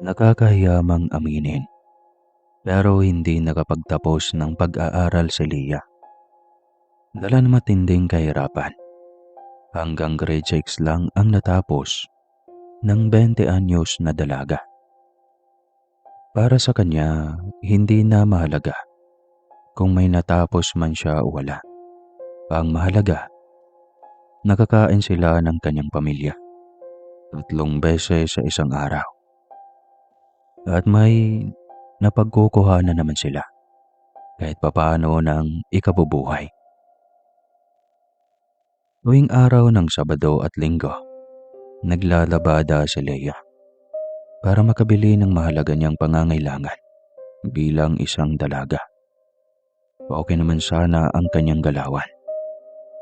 Nakakahiya mang aminin, pero hindi nakapagtapos ng pag-aaral si Leah. Dala ng matinding kahirapan, hanggang grade 6 lang ang natapos ng 20 anyos na dalaga. Para sa kanya, hindi na mahalaga kung may natapos man siya o wala. Ang mahalaga, nakakain sila ng kanyang pamilya 3 beses sa isang araw. At may napagkukuhanan naman sila kahit papaano ng ikabubuhay. Tuwing araw ng Sabado at Linggo, naglalabada si Leah para makabili ng mahalaga niyang pangangailangan bilang isang dalaga. Okay naman sana ang kanyang galawan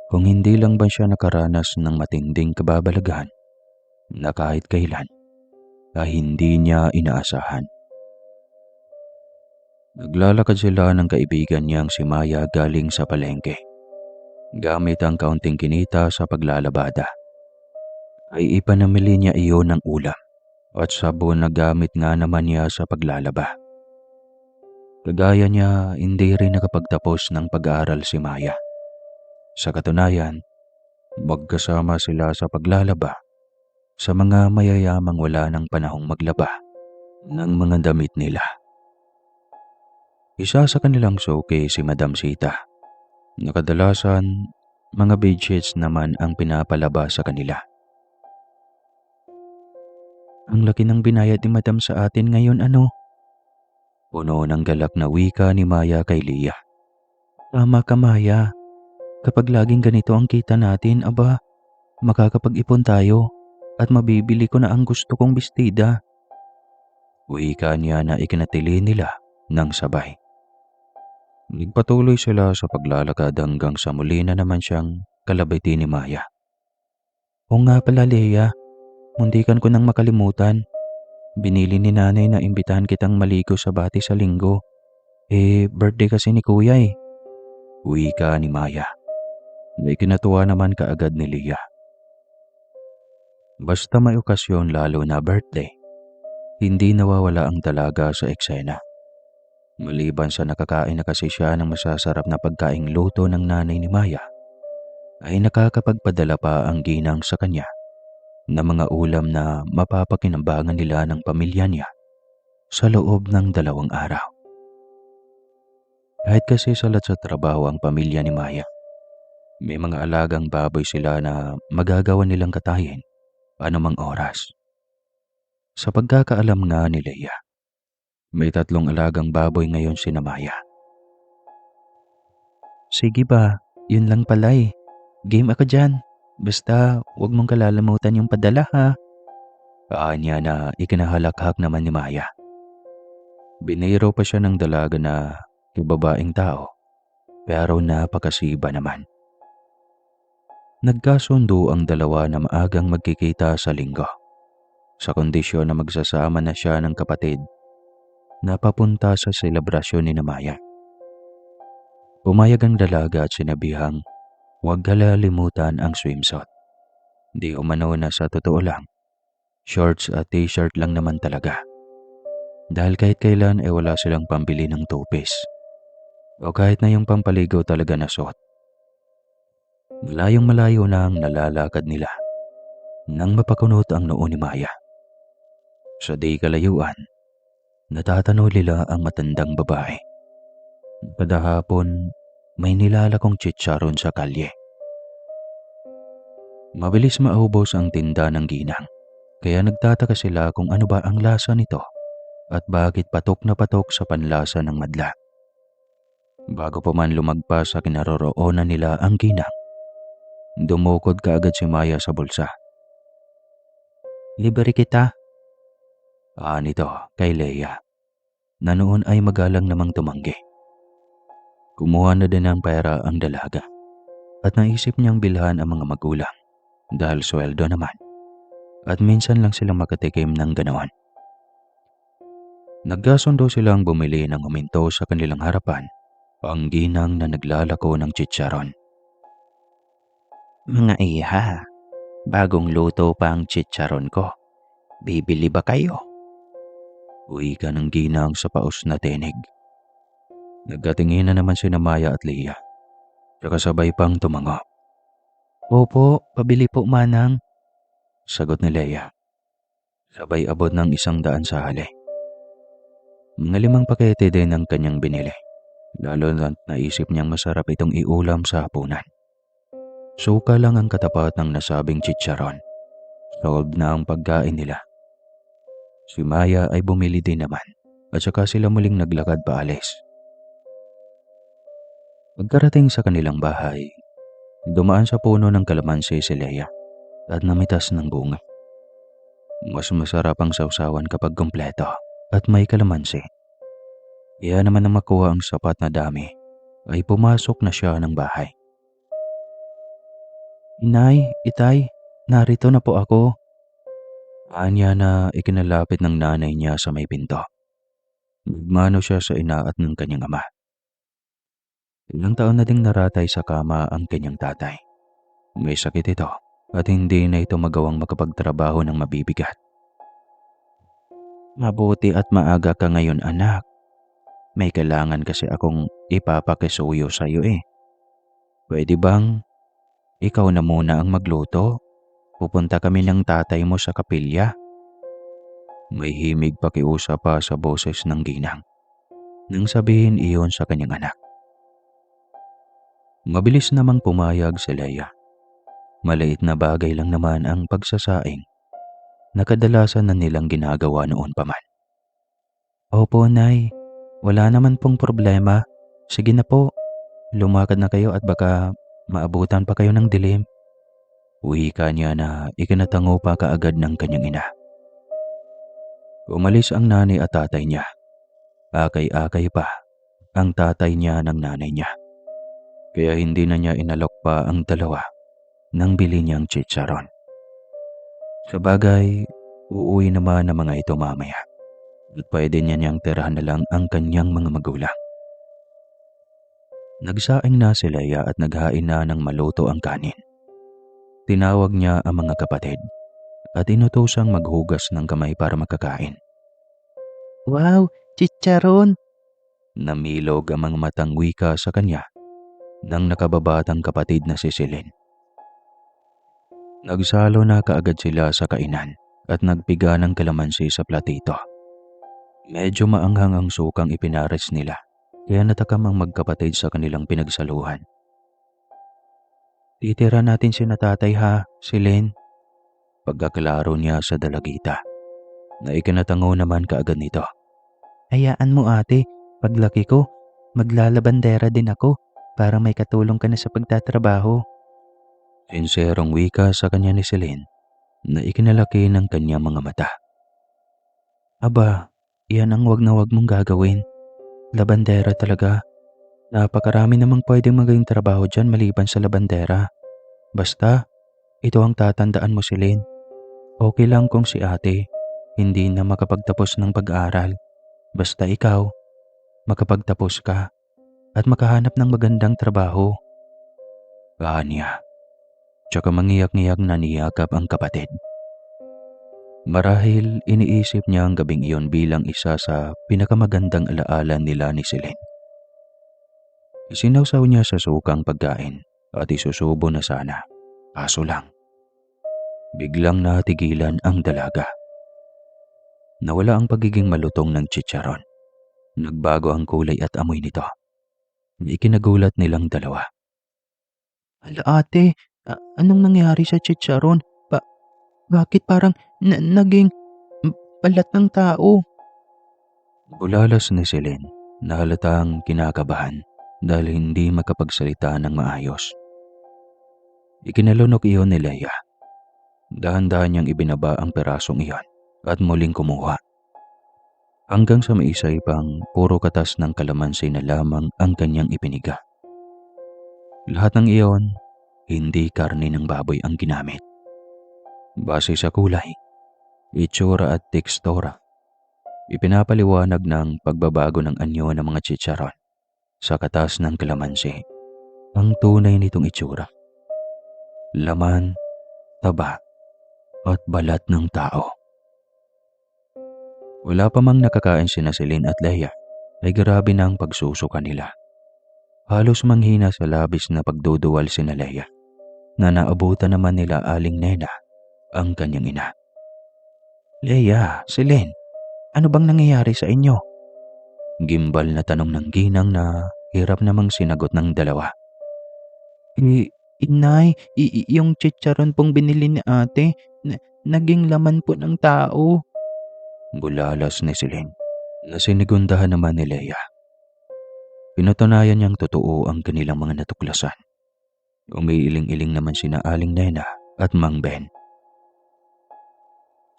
kung hindi lang ba siya nakaranas ng matinding kababalaghan na kahit kailan ay hindi niya inaasahan. Naglalakad sila ng kaibigan niyang si Maya galing sa palengke. Gamit ang kaunting kinita sa paglalabada, ay ipanamili niya iyon ng ulam at sabon na gamit nga naman niya sa paglalaba. Kagaya niya, hindi rin nakapagtapos ng pag-aaral si Maya. Sa katunayan, magkasama sila sa paglalaba sa mga mayayamang wala ng panahong maglaba ng mga damit nila. Isa sa kanilang suki si Madam Sita, na kadalasan mga bedsheets naman ang pinapalaba sa kanila. Ang laki ng binayad ni Madam sa atin ngayon, ano? Puno ng galak na wika ni Maya kay Leah. Tama ka, Maya. Kapag laging ganito ang kita natin, aba, makakapag-ipon tayo at mabibili ko na ang gusto kong bestida. Wika niya na ikinatili nila ng sabay. Nagpatuloy sila sa paglalakad hanggang sa muli na naman siyang kalabitin ni Maya. O nga pala, Leah, muntikan ko nang makalimutan. Binili ni nanay na imbitahan kitang maligo sa bati sa linggo. Birthday kasi ni kuya eh. Wika ni Maya. May kinatuwa naman kaagad ni Leah. Basta may okasyon lalo na birthday, hindi nawawala ang dalaga sa eksena. Maliban sa nakakain na kasi siya ng masasarap na pagkaing luto ng nanay ni Maya, ay nakakapagpadala pa ang ginang sa kanya na mga ulam na mapapakinabangan nila ng pamilya niya sa loob ng 2 araw. Kahit kasi salat sa trabaho ang pamilya ni Maya, may mga alagang baboy sila na magagawa nilang katayin anumang oras. Sa pagkakaalam nga ni Leah, may 3 alagang baboy ngayon si Maya. Sige ba, yun lang pala eh. Game ako dyan. Basta huwag mong kalalamutan yung padala ha. Niya na ikinahalakhak naman ni Maya. Biniro pa siya ng dalaga na babaeng tao, pero napakasiba naman. Nagkasundo ang dalawa na maagang magkikita sa linggo, sa kondisyon na magsasama na siya ng kapatid na papunta sa selebrasyon ni Maya. Pumayag ang dalaga at sinabihang huwag kalalimutan ang swimsuit. Di umano na sa totoo lang, shorts at t-shirt lang naman talaga. Dahil kahit kailan ay wala silang pambili ng two-piece o kahit na yung pampaligo talaga na suot. Malayong malayo na ang nalalakad nila nang mapakunot ang noo ni Maya. Sa di kalayuan, natatanaw nila ang matandang babae. Kada hapon, may nilalakong chicharon sa kalye. Mabilis maubos ang tinda ng ginang, kaya nagtataka sila kung ano ba ang lasa nito at bakit patok na patok sa panlasa ng madla. Bago pa man lumagpas sa kinaroroonan nila ang ginang, dumukod kaagad si Maya sa bulsa. Libre kita. Nito kay Leah, na noon ay magalang namang tumanggi. Kumuha na din ng pera ang dalaga at naisip niyang bilhan ang mga magulang dahil sweldo naman at minsan lang silang makatikim ng ganoon. Nagkasundo silang bumili ng huminto sa kanilang harapan ang ginang na naglalako ng chicharon. Mga iha, bagong luto pa ang chicharon ko. Bibili ba kayo? Wika ng ginang sa paos na tinig. Nagkatingin na naman sina Maya at Leah, tsaka sabay pang tumango. Opo, pabili po manang, sagot ni Leah. Sabay abot ng 100 sa hali. Mga 5 pakete din ang kanyang binili, lalo na't naisip niyang masarap itong iulam sa hapunan. Suka lang ang katapat ng nasabing chicharon. Solved na ang pagkain nila. Si Maya ay bumili din naman at saka sila muling naglakad paalis. Pagkarating sa kanilang bahay, dumaan sa puno ng kalamansi si Leah at namitas ng bunga. Mas masarap ang sausawan kapag kumpleto at may kalamansi. Kaya naman nang makuha ang sapat na dami, ay pumasok na siya ng bahay. Inay, itay, narito na po ako. Anya na ikinalapit ng nanay niya sa may pinto. Nagmano siya sa ina at ng kanyang ama. Ilang taon na ding naratay sa kama ang kanyang tatay. May sakit ito at hindi na ito magawang makapagtrabaho ng mabibigat. Mabuti at maaga ka ngayon, anak. May kailangan kasi akong ipapakisuyo sa'yo eh. Pwede bang ikaw na muna ang magluto? Pupunta kami ng tatay mo sa kapilya. May himig pakiusap pa sa boses ng ginang nang sabihin iyon sa kanyang anak. Mabilis namang pumayag si Leah. Maliit na bagay lang naman ang pagsasaing na kadalasan na nilang ginagawa noon pa man. Opo, Nay. Wala naman pong problema. Sige na po. Lumakad na kayo at baka maabutan pa kayo ng dilim. Wika niya na ikinatango pa kaagad ng kanyang ina. Umalis ang nanay at tatay niya. Akay-akay pa ang tatay niya ng nanay niya. Kaya hindi na niya inalok pa ang dalawa nang bili niyang chicharon. Sa bagay, uuwi naman ang mga ito mamaya. At pwede niya niyang tirahan na lang ang kanyang mga magulang. Nagsaing na si Leah at naghain na ng maluto ang kanin. Tinawag niya ang mga kapatid at inutosang maghugas ng kamay para makakain. Wow, chicharon! Namilog ang mga matang wika sa kanya ng nakababatang kapatid na si Celine. Nagsalo na kaagad sila sa kainan at nagpiga ng kalamansi sa platito. Medyo maanghang ang sukang ipinares nila, kaya natakam ang magkapatid sa kanilang pinagsaluhan. Titira natin si tatay ha, Celine. Pagkaklaro niya sa dalagita, na ikinatango naman kaagad nito. Hayaan mo ate, paglaki ko, maglalabandera din ako para may katulong ka na sa pagtatrabaho. Sinserong wika sa kanya ni Celine na ikinalaki ng kanyang mga mata. Aba, yan ang wag na wag mong gagawin. Labandera talaga. Napakarami namang pwedeng maging trabaho dyan maliban sa labandera. Basta, ito ang tatandaan mo, Celine. Okay lang kung si ate hindi na makapagtapos ng pag-aaral. Basta ikaw, makapagtapos ka at makahanap ng magandang trabaho. Kanya. Tsaka mangiyak-ngiyak na niyakap ang kapatid. Marahil iniisip niya ang gabing iyon bilang isa sa pinakamagandang alaala nila ni Celine. Isinawsaw niya sa sukang pagkain at isusubo na sana. Kaso lang, biglang natigilan ang dalaga. Nawala ang pagiging malutong ng chicharon. Nagbago ang kulay at amoy nito. Ikinagulat nilang dalawa. Ala ate, anong nangyari sa chicharon? Bakit parang naging balat ng tao? Bulalas ni Celine na halatang kinakabahan dahil hindi makapagsalita ng maayos. Ikinalunok iyon ni Leah. Dahan-dahan niyang ibinaba ang perasong iyon at muling kumuha. Hanggang sa maisay pang puro katas ng kalamansi na lamang ang kanyang ipiniga. Lahat ng iyon, hindi karne ng baboy ang ginamit. Base sa kulay, itsura at tekstura, ipinapaliwanag ng pagbabago ng anyo ng mga chicharon sa katas ng kalamansi ang tunay nitong itsura. Laman, taba, at balat ng tao. Wala pa mang nakakain sina Celine at Leia ay grabe na ang pagsusuka nila. Halos manghina sa labis na pagduduwal sina Leia na naabutan naman nila Aling Nena, ang kanyang ina. Leia, Celine, ano bang nangyayari sa inyo? Gimbal na tanong ng ginang na hirap namang sinagot ng dalawa. Inay, yung chicharon pong binili ni ate, naging laman po ng tao. Bulalas ni Celine na sinigundahan naman ni Leia. Pinatunayan niyang totoo ang kanilang mga natuklasan. Umiiling-iling naman sina Aling Nena at Mang Ben.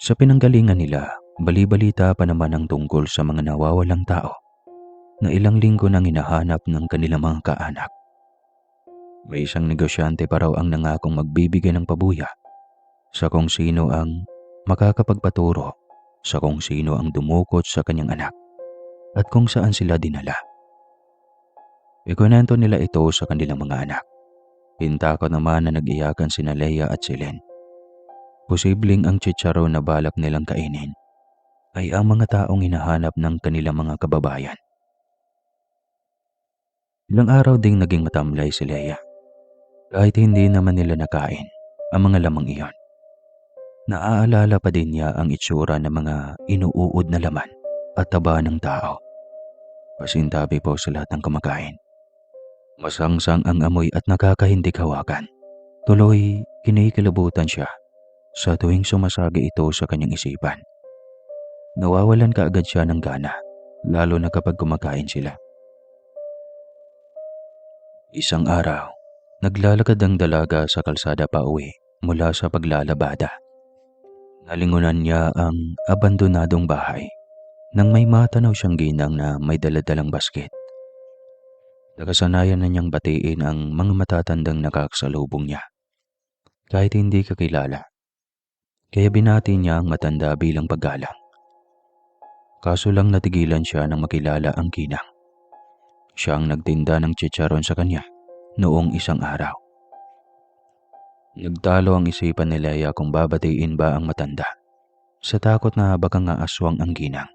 Sa pinanggalingan nila, bali-balita pa naman ang tungkol sa mga nawawalang tao na ilang linggo nang hinahanap ng kanilang mga kaanak. May isang negosyante pa raw ang nangakong magbibigay ng pabuya sa kung sino ang makakapagpaturo sa kung sino ang dumukot sa kanyang anak at kung saan sila dinala. Ikunento nila ito sa kanilang mga anak. Hintakot naman na nag-iyakan sina Leia at Celine. Posibleng ang chicharon na balak nilang kainin ay ang mga taong hinahanap ng kanilang mga kababayan. Ilang araw ding naging matamlay si Leia. Kahit hindi naman nila nakain ang mga lamang iyon. Naaalala pa din niya ang itsura ng mga inuuod na laman at taba ng tao. Pasintabi po sa lahat ng kumakain. Masangsang ang amoy at nakakahindig hawakan. Tuloy, kinikilabutan siya sa tuwing sumasagi ito sa kanyang isipan. Nawawalan kaagad siya ng gana, lalo na kapag kumakain sila. Isang araw, naglalakad ang dalaga sa kalsada pa uwi mula sa paglalabada. Nalingunan niya ang abandonadong bahay nang may matanaw siyang ginang na may daladalang basket. Nakasanayan na niyang batiin ang mga matatandang nakakasalubong niya. Kahit hindi kakilala, kaya binati niya ang matanda bilang paggalang. Kaso lang natigilan siya nang makilala ang ginang. Siya ang nagtinda ng chicharon sa kanya noong isang araw. Nagtalo ang isipan ni Leia kung babatiin ba ang matanda sa takot na baka nga aswang ang ginang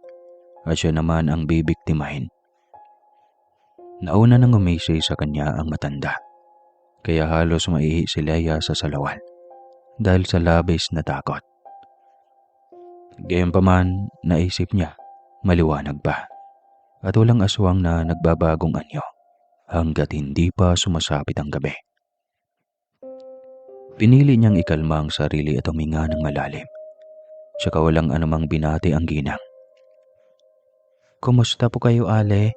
at siya naman ang bibiktimahin. Nauna nang umisi sa kanya ang matanda, kaya halos maihi si Leia sa salawan dahil sa labis na takot. Gayunpaman, naisip niya, maliwanag pa at walang aswang na nagbabagong anyo hanggat hindi pa sumasapit ang gabi. Pinili niyang ikalma ang sarili at huminga ng malalim. Tsaka walang anumang binati ang ginang. Kumusta po kayo, Ale?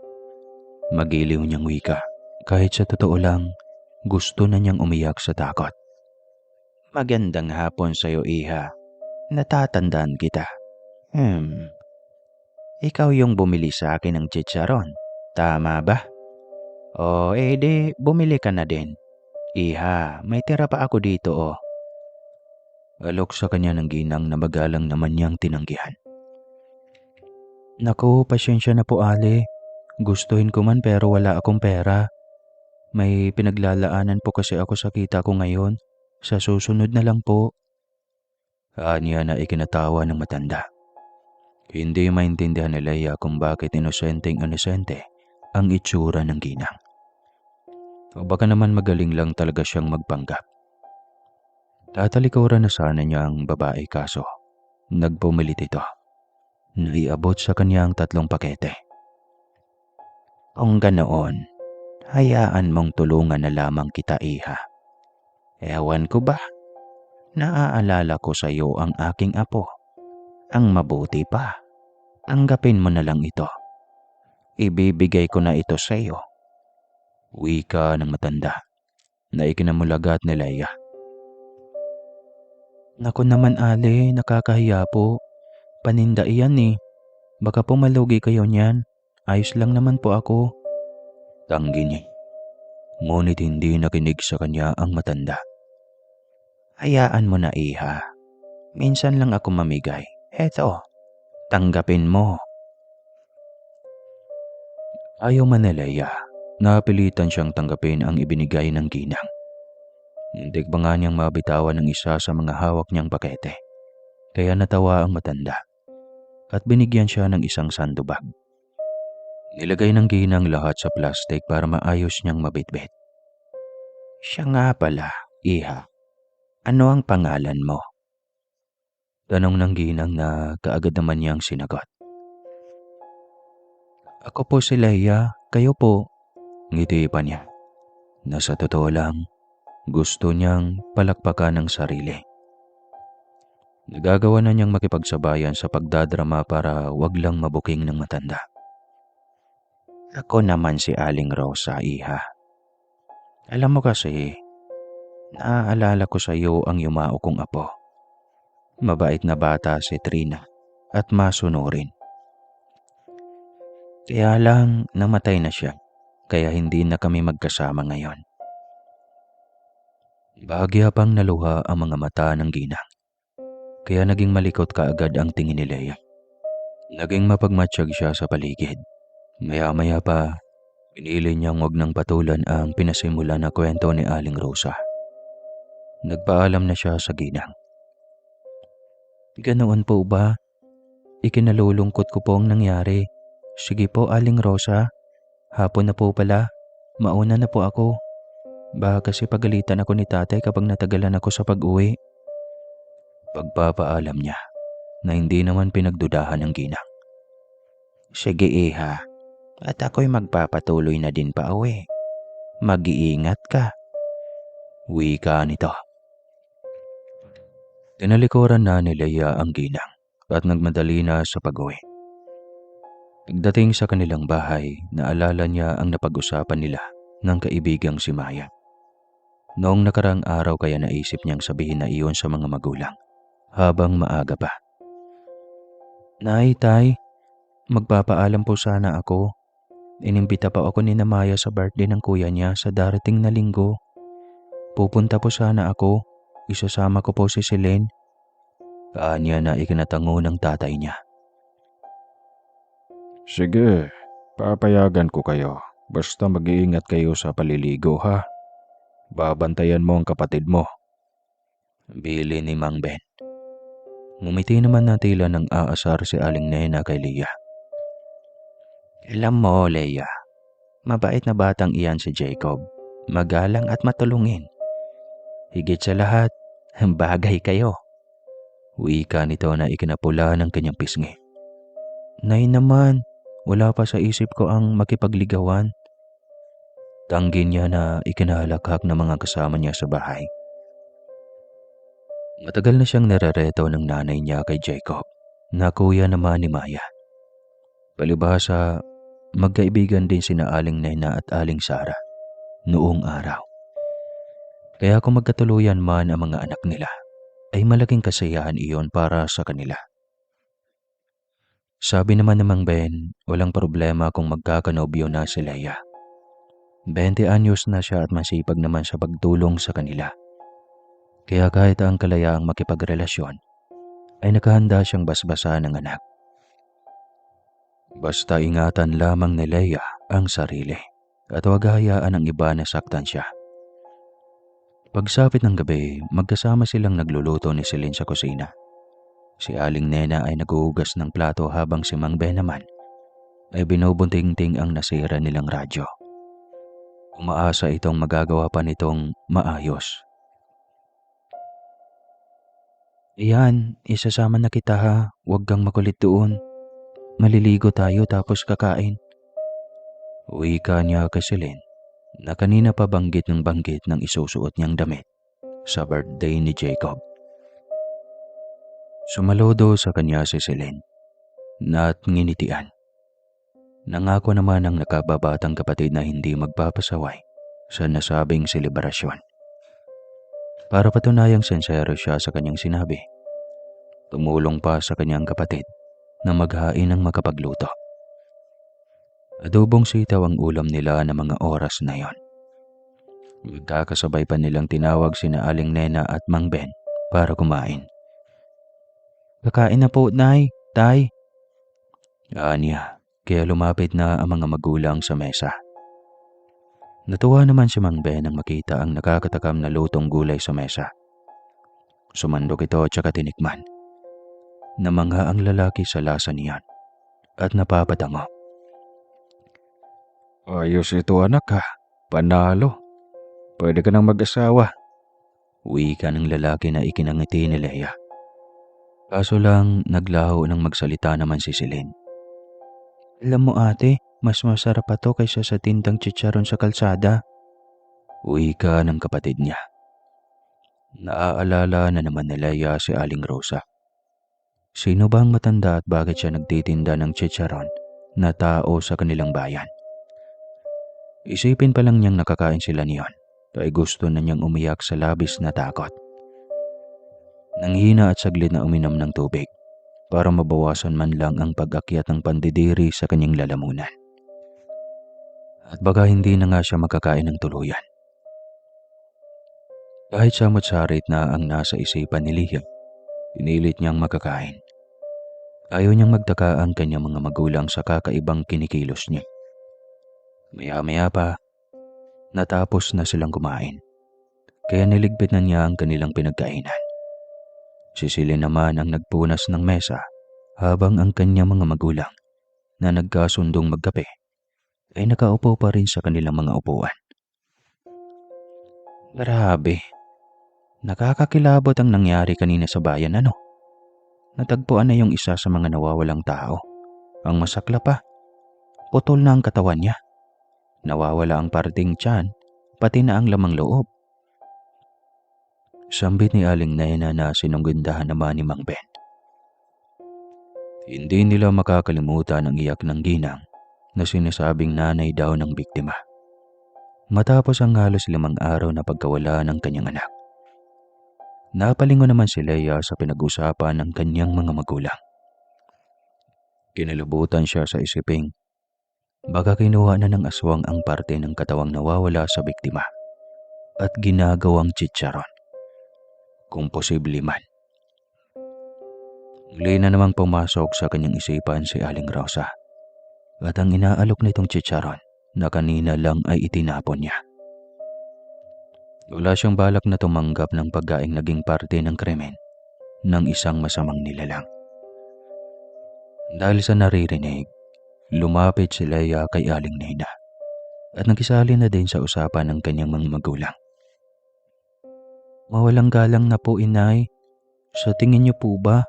Magiliw niyang wika, kahit sa totoo lang, gusto na niyang umiyak sa takot. Magandang hapon sa'yo, Iha. Natatandaan kita. Ikaw yung bumili sa akin ng chicharon, tama ba? O di bumili ka na din. Iha, may tira pa ako dito oh. Alok sa kanya ng ginang na magalang naman niyang tinanggihan. Naku, pasyensya na po, Ale. Gustuhin ko man pero wala akong pera. May pinaglalaanan po kasi ako sa kita ko ngayon. Sa susunod na lang po. Anya na ikinatawa ng matanda. Hindi maintindihan ni Leia kung bakit inosenteng-inosente ang itsura ng ginang. O baka naman magaling lang talaga siyang magpanggap. Tatalikuran na sana niya ang babae kaso nagpumilit ito. Naiabot sa kanya ang 3 pakete. Kung ganoon, hayaan mong tulungan na lamang kita, Iha. Ewan ko ba, naaalala ko sa iyo ang aking apo. Ang mabuti pa, tanggapin mo na lang ito. Ibibigay ko na ito sa iyo. Wika ng matanda na ikinamulagat ni Leia. Naku naman, Ale, nakakahiya po. Paninda iyan eh. Baka po malugi kayo niyan. Ayos lang naman po ako. Tanggi niya. Ngunit hindi nakinig sa kanya ang matanda. Hayaan mo na, Iha. Minsan lang ako mamigay. Eto, tanggapin mo. Ayaw man ni Leia. Napilitan siyang tanggapin ang ibinigay ng ginang. Hindi pa nga niyang mabitawan ng isa sa mga hawak niyang pakete. Kaya natawa ang matanda. at binigyan siya ng isang sandubag. Nilagay ng ginang lahat sa plastic para maayos niyang mabitbit. Siya nga pala, iha. Ano ang pangalan mo? Tanong ng ginang na kaagad naman niyang sinagot. Ako po si Leia, kayo po. Ngiti pa niya. Na sa totoo lang, gusto niyang palakpakan ng sarili. Nagagawa na niyang makipagsabayan sa pagdadrama para wag lang mabuking ng matanda. Ako naman si Aling Rosa, iha. Alam mo kasi, naaalala ko sa iyo ang yumao kong apo. Mabait na bata si Trina at masunurin. Kaya lang namatay na siya, kaya hindi na kami magkasama ngayon. Bahagya pang naluha ang mga mata ng ginang, kaya naging malikot kaagad ang tingin ni Leia. Naging mapagmatsyag siya sa paligid. Maya-maya pa, pinili niyang wag nang patulan ang pinasimula na kwento ni Aling Rosa. Nagpaalam na siya sa ginang. Ganoon po ba? Ikinalulungkot ko po ang nangyari. Sige po, Aling Rosa. Hapon na po pala. Mauna na po ako. Baka kasi pagalitan ako ni tatay kapag natagalan ako sa pag-uwi. Pagpapaalam niya na hindi naman pinagdudahan ng ginang. Sige iha, at ako'y magpapatuloy na din pa uwi. Mag-iingat ka. Wika nito. Tinalikuran na ni Leia ang ginang at nagmadali na sa pag-uwi. Pagdating sa kanilang bahay, naalala niya ang napag-usapan nila ng kaibigang si Maya. Noong nakarang araw kaya naisip niyang sabihin na iyon sa mga magulang habang maaga pa. Nay, tay, magpapaalam po sana ako. Inimbita pa ako ni Maya sa birthday ng kuya niya sa darating na linggo. Pupunta po sana ako. Isasama ko po si Selene. Kaanya na ikinatango ng tatay niya. Sige, papayagan ko kayo. Basta mag-iingat kayo sa paliligo ha. Babantayan mo ang kapatid mo. Bili ni Mang Ben. Ngumiti naman na tila ng aasar si Aling Nena kay Leia. Alam mo, Leia, mabait na batang iyan si Jacob. Magalang at matulungin. Higit sa lahat, bagay kayo. Wika nito na ikinapula ng kanyang pisngi. Nay naman, wala pa sa isip ko ang makipagligawan. Tanggi niya na ikinahalakhak ng mga kasama niya sa bahay. Matagal na siyang narereto ng nanay niya kay Jacob, na kuya naman ni Maya. Palibhasa, magkaibigan din sina Aling Nena at Aling Sara noong araw. Kaya kung magkatuluyan man ang mga anak nila, ay malaking kasiyahan iyon para sa kanila. Sabi naman namang Ben, walang problema kung magkakanobyo na si Leia. 20 anyos na siya at masipag naman sa pagtulong sa kanila. Kaya kahit ang kalayaang makipagrelasyon, ay nakahanda siyang basbasan ng anak. Basta ingatan lamang ni Leia ang sarili at huwag hayaan ang iba na saktan siya. Pagsapit ng gabi, magkasama silang nagluluto ni Celine sa kusina. Si Aling Nena ay naguhugas ng plato habang si Mang Ben naman ay binubunting-ting ang nasira nilang radyo. Umaasa itong magagawa pa nitong maayos. Iyan, isasama na kita ha. Huwag kang makulit doon. Maliligo tayo tapos kakain. Wika niya kay Celine na kanina pa banggit ng isusuot niyang damit sa birthday ni Jacob. Sumalodo sa kanya si Celine na at nginitian. Nangako naman ang nakababatang kapatid na hindi magpapasaway sa nasabing selebrasyon. Para patunayang sincero siya sa kanyang sinabi, tumulong pa sa kanyang kapatid na maghain ng makapagluto. Adobong sitaw ang ulam nila ng mga oras na yon. Magkakasabay pa nilang tinawag sina Aling Nena at Mang Ben para kumain. Kakain na po, Nay, Tay. Anya, kaya lumapit na ang mga magulang sa mesa. Natuwa naman si Mang Ben nang makita ang nakakatakam na lutong gulay sa mesa. Sumandok ito at saka tinikman. Namangha ang lalaki sa lasa niyan at napapatango. Ayos ito anak ha. Panalo. Pwede ka nang mag-asawa. Wika ng lalaki na ikinangiti ni Leia. Kaso lang naglaho ng magsalita naman si Celine. Alam mo ate, mas masarap pa to kaysa sa tindang chicharon sa kalsada. Wika ng kapatid niya. Naaalala na naman ni Leia si Aling Rosa. Sino ba ang matanda at bakit siya nagtitinda ng chicharon na tao sa kanilang bayan? Isipin pa lang niyang nakakain sila niyon, ay gusto na niyang umiyak sa labis na takot. Nanghina at saglit na uminom ng tubig para mabawasan man lang ang pag-akyat ng pandidiri sa kanyang lalamunan. At baka hindi na nga siya makakain ng tuluyan. Kahit samot-sarit na ang nasa isipan ni Leia, pinilit niyang makakain. Ayaw niyang magtaka ang kanyang mga magulang sa kakaibang kinikilos niya. Maya-maya pa, natapos na silang kumain, kaya niligpit na niya ang kanilang pinagkainan. Si Celine naman ang nagpunas ng mesa habang ang kanyang mga magulang na nagkasundong magkape ay nakaupo pa rin sa kanilang mga upuan. Grabe, nakakakilabot ang nangyari kanina sa bayan ano. Natagpuan na yung isa sa mga nawawalang tao. Ang masakla pa, putol na ang katawan niya. Nawawala ang parting tiyan, pati na ang lamang loob. Sambit ni Aling Nena na sinunggundahan naman ni Mang Ben. Hindi nila makakalimutan ang iyak ng ginang na sinasabing nanay daw ng biktima. Matapos ang halos 5 araw na pagkawala ng kanyang anak. Napalingon naman si Leia sa pinag-usapan ng kanyang mga magulang. Kinilubutan siya sa isiping baka kinuha na ng aswang ang parte ng katawang nawawala sa biktima at ginagawang chicharon. Kung posible man. Muli na namang pumasok sa kanyang isipan si Aling Rosa at ang inaalok nitong chicharon na kanina lang ay itinapon niya. Wala siyang balak na tumanggap ng pagkaing naging parte ng krimen ng isang masamang nilalang. Dahil sa naririnig, lumapit si Leia kay Aling Nena at nagisali na din sa usapan ng kanyang mga magulang. Mawalang galang na po inay, sa tingin niyo po ba,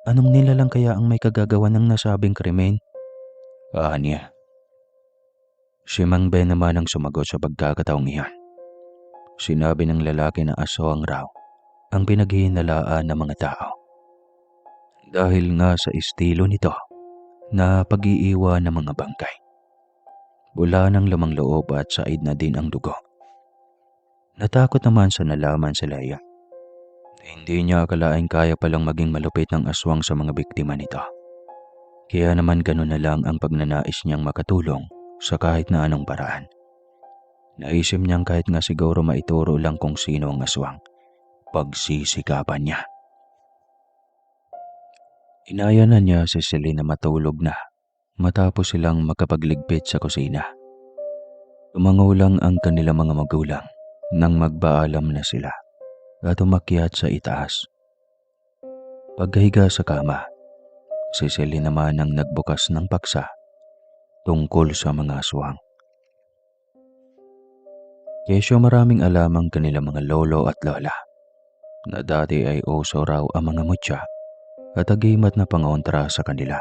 anong nilalang kaya ang may kagagawa ng nasabing krimen? Anya. Si Mang Ben naman ang sumagot sa pagkakataong iyan. Sinabi ng lalaki na aswang raw ang pinaghihinalaan ng mga tao. Dahil nga sa estilo nito na pag-iiwan ng mga bangkay. Wala ng lamang loob at said na din ang dugo. Natakot naman sa nalaman si Leia. Hindi niya akalaing kaya palang maging malupit ng aswang sa mga biktima nito. Kaya naman ganun na lang ang pagnanais niyang makatulong sa kahit na anong paraan. Naisip niyang kahit nga siguro maituro lang kung sino ang aswang, pagsisikapan niya. Inaya na niya si Celine na matulog na matapos silang makapagligpit sa kusina. Tumango lang ang kanilang mga magulang nang magpaalam na sila at umakyat sa itaas. Pagkahiga sa kama, si Celine naman ang nagbukas ng paksa tungkol sa mga aswang. Kesyo maraming alam ang kanilang mga lolo at lola na dati ay uso raw ang mga mutya at agimat na pangontra sa kanila.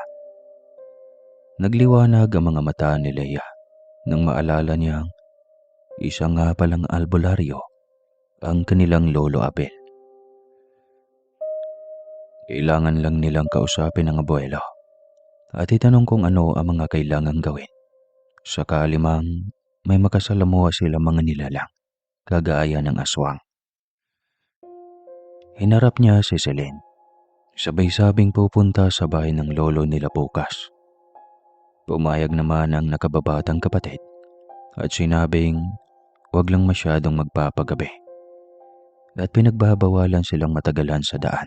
Nagliwanag ang mga mata ni Leia nang maalala niyang isa nga palang albularyo ang kanilang lolo Abel. Kailangan lang nilang kausapin ang abuelo at itanong kung ano ang mga kailangang gawin. Sakali mang may makasalamuha sila mga nilalang kagaya ng aswang. Hinarap niya si Celine. Sabay sabing pupunta sa bahay ng lolo nila bukas. Pumayag naman ang nakababatang kapatid at sinabing wag lang masyadong magpapagabi at pinagbabawalan silang matagalan sa daan.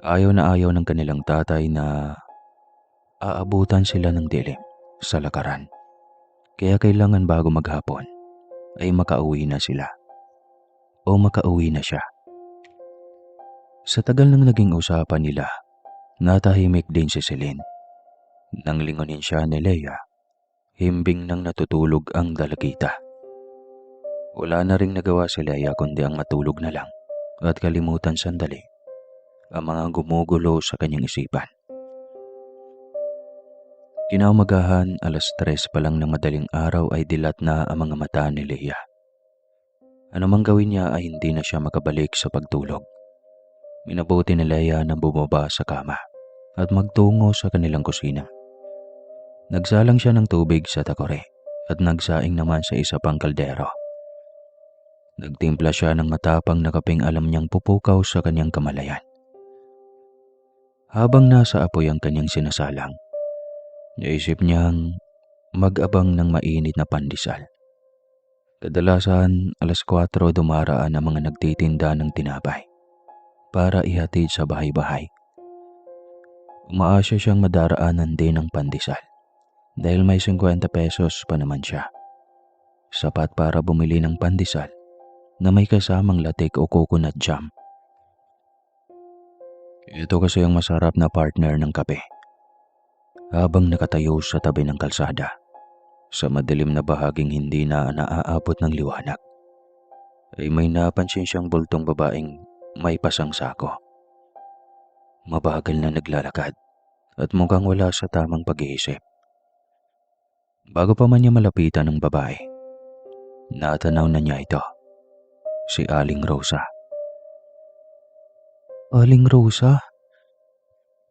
Ayaw na ayaw ng kanilang tatay na aabutan sila ng dilim sa lakaran. Kaya kailangan bago maghapon ay makauwi na sila o makauwi na siya. Sa tagal ng naging usapan nila, natahimik din si Celine. Nang lingunin siya ni Leia, himbing nang natutulog ang dalagita. Wala na ring nagawa si Leia kundi ang matulog na lang at kalimutan sandali ang mga gumugulo sa kanyang isipan. Kinaumagahan, 3:00 pa lang ng madaling araw ay dilat na ang mga mata ni Leia. Ano mang gawin niya ay hindi na siya makabalik sa pagtulog. Minabuti ni Leia na bumaba sa kama at magtungo sa kanilang kusina. Nagsalang siya ng tubig sa takore at nagsaing naman sa isa pang kaldero. Nagtimpla siya ng matapang na kapeng alam niyang pupukaw sa kanyang kamalayan. Habang nasa apoy ang kanyang sinasalang, naisip niyang mag-abang ng mainit na pandesal. Kadalasan 4:00 dumaraan ang mga nagtitinda ng tinapay para ihatid sa bahay-bahay. Umaasya siyang madaraanan din ng pandesal dahil may 50 pesos pa naman siya. Sapat para bumili ng pandesal na may kasamang latik o coconut jam. Ito kasi ang masarap na partner ng kape. Habang nakatayo sa tabi ng kalsada, sa madilim na bahaging hindi na naaabot ng liwanag, ay may napansin siyang bultong babaeng may pasang sako. Mabagal na naglalakad at mukhang wala sa tamang pag-iisip. Bago pa man niya malapitan ng babae, natanaw na niya ito, si Aling Rosa. Aling Rosa?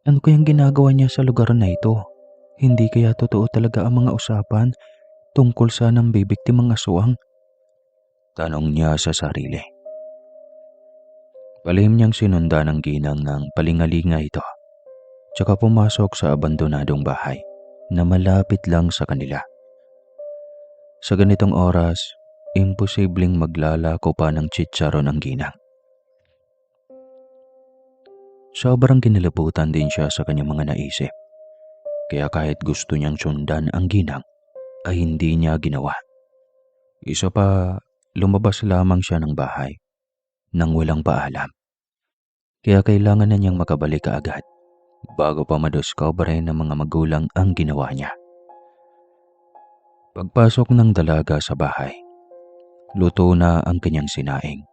Ano kayang ginagawa niya sa lugar na ito? Hindi kaya totoo talaga ang mga usapan tungkol sa nambibiktimang aswang? Tanong niya sa sarili. Palihim niyang sinundan ang ginang ng palingalinga ito, tsaka pumasok sa abandonadong bahay na malapit lang sa kanila. Sa ganitong oras, imposibleng maglalako pa ng chicharon ang ginang. Sobrang kinilabutan din siya sa kanyang mga naisip. Kaya kahit gusto niyang sundan ang ginang, ay hindi niya ginawa. Isa pa, lumabas lamang siya ng bahay nang walang paalam. Kaya kailangan na niyang makabalik kaagad bago pa madiscover ng mga magulang ang ginawa niya. Pagpasok ng dalaga sa bahay, luto na ang kanyang sinaing.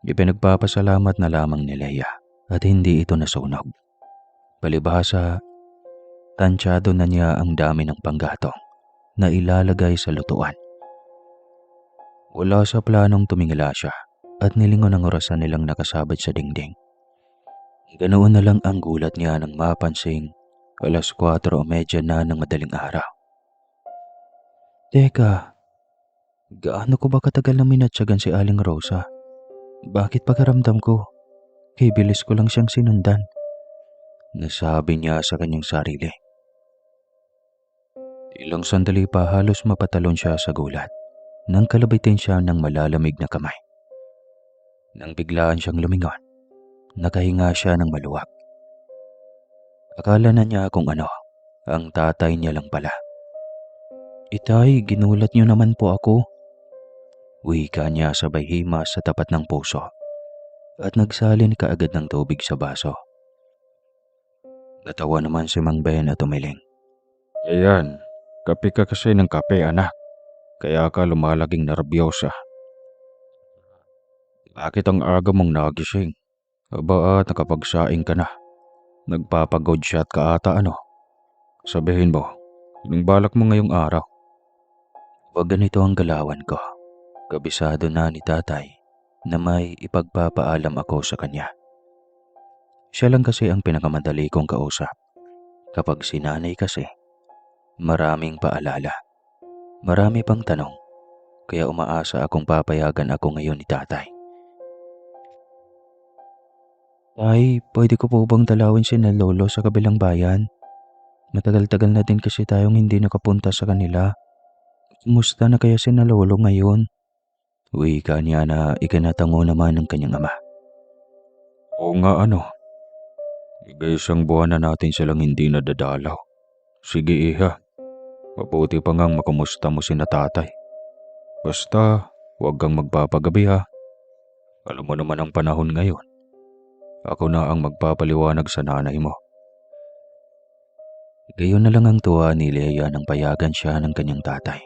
Ipinagpapasalamat na lamang ni Leia at hindi ito nasunog. Palibhasa, tansyado na niya ang dami ng panggatong na ilalagay sa lutuan. Wala sa planong tumingala siya at nilingon ang orasan nilang nakasabit sa dingding. Ganoon na lang ang gulat niya nang mapansing 4:30 na ng madaling araw. Teka, gaano ko ba katagal na minatsagan si Aling Rosa? Bakit pagkaramdam ko, kay bilis ko lang siyang sinundan? Nasabi niya sa kanyang sarili. Ilang sandali pa halos mapatalon siya sa gulat nang kalabitin siya ng malalamig na kamay. Nang biglaan siyang lumingon, nakahinga siya ng maluwag. Akala na niya kung ano, ang tatay niya lang pala. Itay, ginulat niyo naman po ako. Wika niya sabay himas sa tapat ng puso at nagsalin kaagad ng tubig sa baso. Natawa naman si Mang Ben at umiling. Ayan, kape ka kasi ng kape anak, kaya ka lumalaging nervyosa. Bakit ang aga mong nagising? Aba at nakapagsaing ka na. Nagpapagod shot ka ata ano? Sabihin mo, anong balak mo ngayong araw? Pag ganito ang galawan ko, kabisado na ni tatay na may ipagpapaalam ako sa kanya. Siya lang kasi ang pinakamadali kong kausap. Kapag sinanay kasi, maraming paalala. Marami pang tanong, kaya umaasa akong papayagan ako ngayon ni tatay. Tay, pwede ko po bang dalawin si na lolo sa kabilang bayan? Matagal-tagal na din kasi tayong hindi nakapunta sa kanila. Kumusta na kaya si na lolo ngayon? Wika niya na ikinatango naman ng kanyang ama. Oo nga ano, isang buwan na natin silang hindi nadadalaw. Sige iha, mabuti pa ngang makumusta mo si na tatay. Basta, huwag kang magpapagabi ha. Alam mo naman ang panahon ngayon. Ako na ang magpapaliwanag sa nanay mo. Gayon na lang ang tuwa ni Leia nang payagan siya ng kanyang tatay.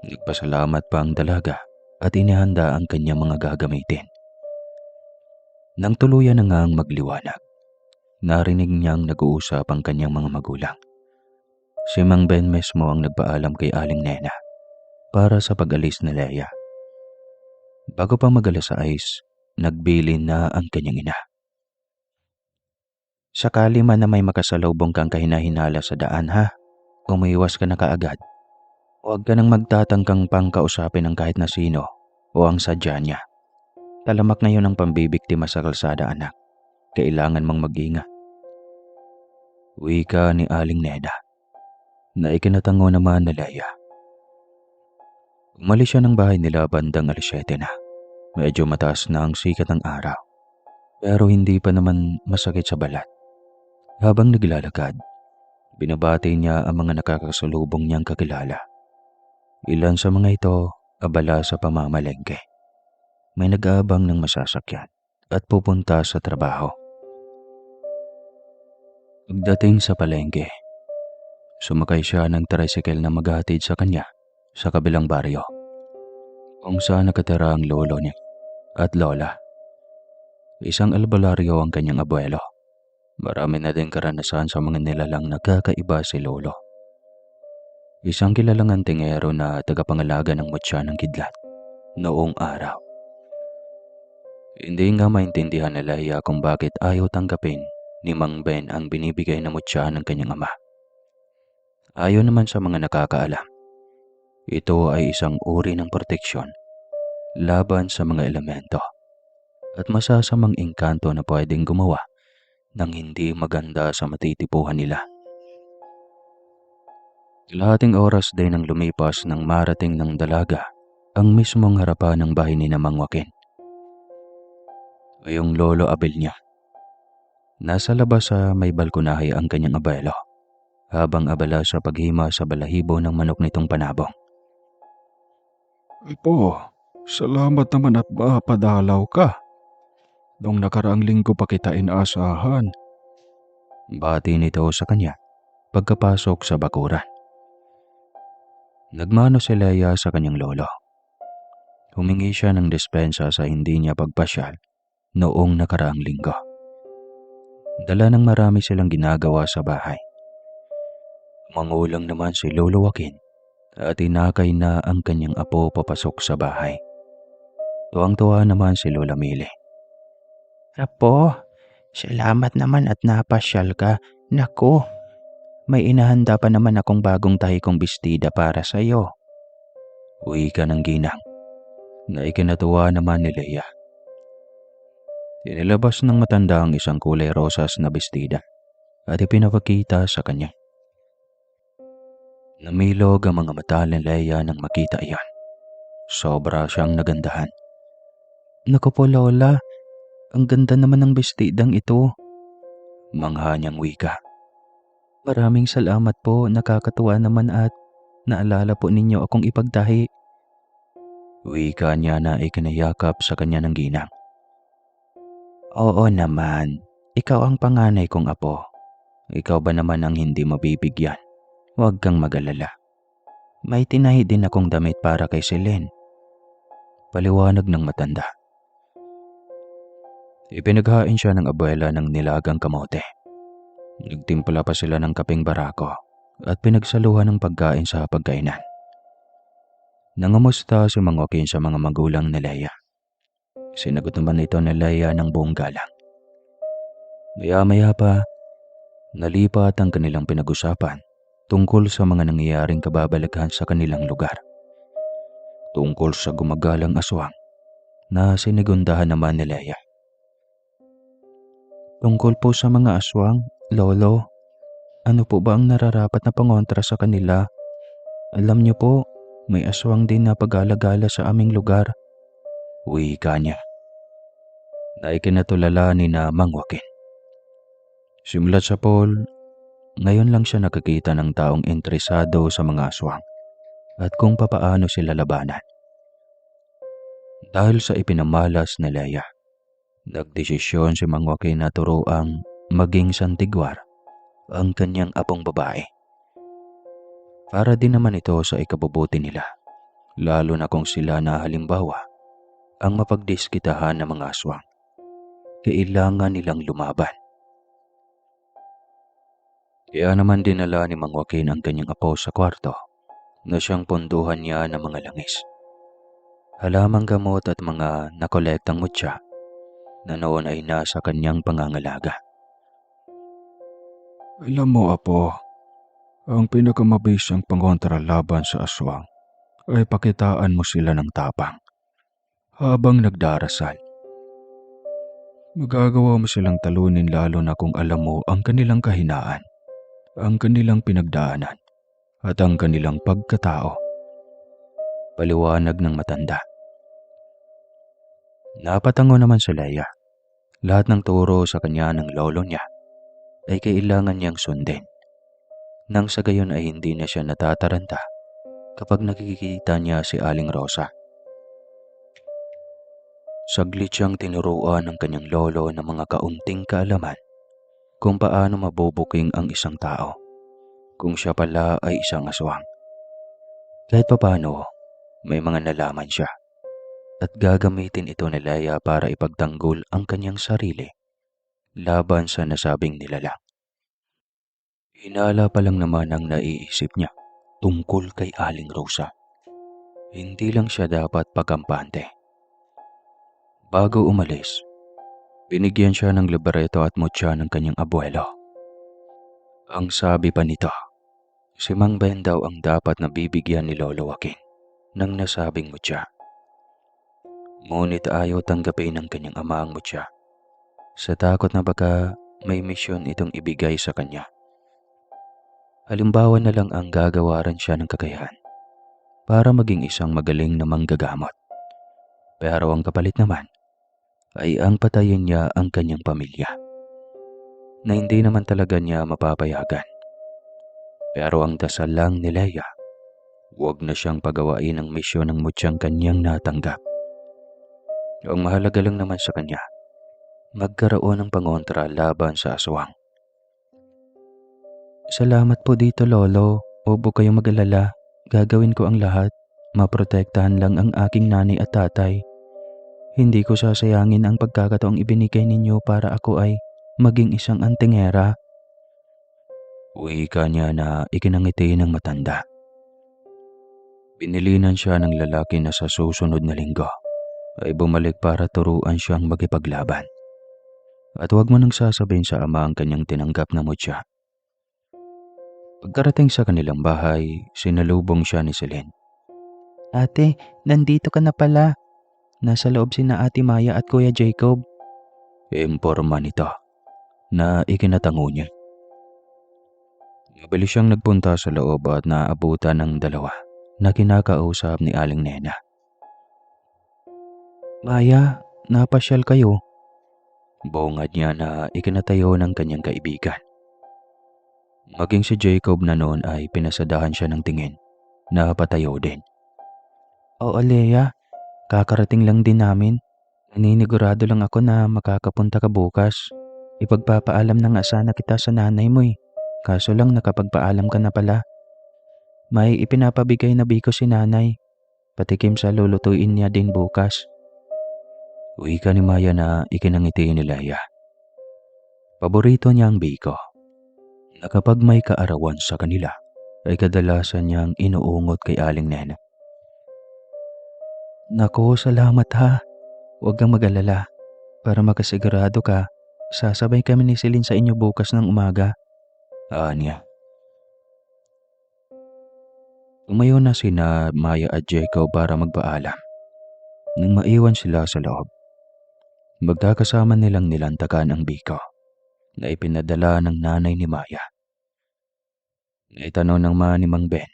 Nagpasalamat pa ang dalaga at inihanda ang kanyang mga gagamitin. Nang tuluyan na ngang magliwanag, narinig niyang nag-uusap ang kanyang mga magulang. Si Mang Ben mismo ang nagpaalam kay Aling Nena para sa pag-alis ni Leia. Bago pa mag-alas 6, nagbilin na ang kanyang ina. Sakali man na may makasalubong kang kahinahinala sa daan ha, umiwas ka na kaagad. Huwag ka nang magtatangkang pang kausapin ng kahit na sino o ang sadya niya. Talamak ngayon ang pambibiktima sa kalsada, anak. Kailangan mong mag-ingat. Wika ni Aling Nena na ikinatango naman ni Leia. Umalis siya ng bahay nila bandang 7:00 na. Medyo mataas na ang sikat ng araw, pero hindi pa naman masakit sa balat. Habang naglalakad, binabati niya ang mga nakakasalubong niyang kakilala. Ilan sa mga ito abala sa pamamalengke. May nag-aabang ng masasakyan at pupunta sa trabaho. Pagdating sa palengke, sumakay siya ng tricycle na maghahatid sa kanya sa kabilang baryo, kung saan nakatira ang lolo niya at lola. Isang albularyo ang kanyang abuelo. Marami na din karanasan sa mga nilalang nakakaiba si lolo. Isang kilalang antingero na tagapangalaga ng mutya ng kidlat noong araw. Hindi nga maintindihan ni Leia kung bakit ayaw tanggapin ni Mang Ben ang binibigay na mutya ng kanyang ama. Ayon naman sa mga nakakaalam, ito ay isang uri ng proteksyon laban sa mga elemento at masasamang engkanto na pwedeng gumawa ng hindi maganda sa matitipuhan nila. Kalahating oras din ang lumipas nang marating ng dalaga ang mismong harapan ng bahay ni Mang Joaquin. Yung lolo Abel niya. Nasa labas sa may balkonahe ang kanyang abuelo, habang abala sa paghima sa balahibo ng manok nitong panabong. Po, salamat naman at mapadalaw ka. Nung nakaraang linggo pa kita inaasahan. Bati nito sa kanya pagkapasok sa bakuran. Nagmano si Leia sa kanyang lolo. Humingi siya ng dispensa sa hindi niya pagpasyal noong nakaraang linggo. Dala ng marami silang ginagawa sa bahay. Mangulang naman si Lolo Joaquin at inakay na ang kanyang apo papasok sa bahay. Tuwang-tuwa naman si Lola Mili. Apo, salamat naman at napasyal ka. Naku, may inahanda pa naman akong bagong tahi kong bestida para sa'yo. Uwi ka ng ginang, na ikinatuwa naman ni Leia. Inilabas ng matanda ang isang kulay rosas na bestida at ipinapakita sa kanya. Namilog ang mga mata ni Leia nang makita iyan. Sobra siyang nagandahan. Naku po Lola, ang ganda naman ng bestidang ito. Mangha niyang wika. Maraming salamat po, nakakatuwa naman at naalala po ninyo akong ipagtahi. Wika niya na ikinayakap sa kanya ng ginang. Oo naman, ikaw ang panganay kong apo. Ikaw ba naman ang hindi mabibigyan? Huwag kang mag-alala. May tinahi din akong damit para kay Celine. Paliwanag ng matanda. Ipinaghain siya ng abuela ng nilagang kamote. Nagtimpla pa sila ng kapeng barako at pinagsaluhan ng pagkain sa pagkainan. Nangumusta si Mang Joaquin sa mga magulang ni Leia. Sinagot naman ito ni Leia ng buong galang. Maya-maya pa, nalipat ang kanilang pinag-usapan tungkol sa mga nangyayaring kababalaghan sa kanilang lugar. Tungkol sa gumagalang aswang na sinigundahan naman ni Leia. Tungkol po sa mga aswang, Lolo, ano po ba ang nararapat na pangontra sa kanila? Alam niyo po, may aswang din na pag-alagala sa aming lugar. Wika niya na ikinatulala ni na Mang Joaquin. Simulat sa Paul, ngayon lang siya nakakita ng taong interesado sa mga aswang at kung papaano sila labanan. Dahil sa ipinamalas ni Leia, Nagdesisyon si Mang Joaquin na turuang maging santigwar ang kanyang apong babae. Para din naman ito sa ikabubuti nila, lalo na kung sila na halimbawa ang mapagdiskitahan ng mga aswang. Kailangan nilang lumaban. Kaya naman dinala ni Mang Joaquin ang kanyang apo sa kwarto na siyang ponduhan niya ng mga langis, halamang gamot at mga nakolektang mutya na noon ay nasa kanyang pangangalaga. Alam mo, Apo, ang pinakamabisang pangontra laban sa aswang ay pakitaan mo sila ng tapang habang nagdarasal. Magagawa mo silang talunin lalo na kung alam mo ang kanilang kahinaan, ang kanilang pinagdaanan, at ang kanilang pagkatao. Paliwanag ng matanda. Napatango naman si Leia. Lahat ng turo sa kanya ng lolo niya ay kailangan niyang sundin. Nang sa gayon ay hindi na siya natataranta kapag nakikita niya si Aling Rosa. Saglit siyang tinuruan ng kanyang lolo ng mga kaunting kaalaman kung paano mabubuking ang isang tao kung siya pala ay isang aswang. Kahit papano, may mga nalaman siya at gagamitin ito ni Leia para ipagtanggol ang kanyang sarili laban sa nasabing nilalang. Hinala pa lang naman ang naiisip niya tungkol kay Aling Rosa. Hindi lang siya dapat pagkampante. Bago umalis, binigyan siya ng libreto at mutya ng kanyang abuelo. Ang sabi pa nito, si Mang Ben daw ang dapat na bibigyan ni Lolo Joaquin ng nasabing mutya. Ngunit ayaw tanggapin ng kanyang ama ang mutya sa takot na baka may misyon itong ibigay sa kanya. Halimbawa na lang ang gagawaran siya ng kakayahan para maging isang magaling na manggagamot. Pero ang kapalit naman ay ang patayin niya ang kanyang pamilya na hindi naman talaga niya mapapayagan. Pero ang dasal lang ni Leia, huwag na siyang pagawain ng misyon ng mutyang kanyang natanggap. Ang mahalaga lang naman sa kanya, magkaroon ng pangontra laban sa aswang. Salamat po dito, Lolo. Huwag po kayong mag-alala. Gagawin ko ang lahat. Maprotektahan lang ang aking nanay at tatay. Hindi ko sasayangin ang pagkakataong ibinigay ninyo para ako ay maging isang antingera. Wika niya na ikinangiti ng matanda. Pinilinan siya ng lalaki na sa susunod na linggo ay bumalik para turuan siyang magipaglaban. At huwag mo nang sasabihin sa ama ang kanyang tinanggap na mutya. Pagkarating sa kanilang bahay, sinalubong siya ni Celine. Ate, nandito ka na pala. Nasa loob sina Ate Maya at Kuya Jacob. Imporma nito na ikinatango niya. Mabilis siyang nagpunta sa loob at naabutan ng dalawa na kinakausap ni Aling Nena. Maya, napasyal kayo. Bungad niya na ikinatayo ng kanyang kaibigan. Maging si Jacob na noon ay pinasadahan siya ng tingin na patayo din. Oo, Leia. Kakarating lang din namin. Naninigurado lang ako na makakapunta ka bukas. Ipagpapaalam na nga sana kita sa nanay mo eh. Kaso lang nakapagpaalam ka na pala. May ipinapabigay na biko si nanay. Patikim sa lulutuin niya din bukas. Wika ni Maya na ikinangiti ni Leia. Paborito niya ang biko. Na kapag may kaarawan sa kanila, ay kadalasan niyang inuungot kay Aling Nena. Naku, salamat ha. Huwag kang mag-alala. Para makasigurado ka, sasabay kami ni Celine sa inyo bukas ng umaga. Anya. Tumayo na sina Maya at Jacob para magpaalam. Nang maiwan sila sa loob, magkakasama nilang nilantakan ang biko na ipinadala ng nanay ni Maya. Naitanong ng ni Mang Ben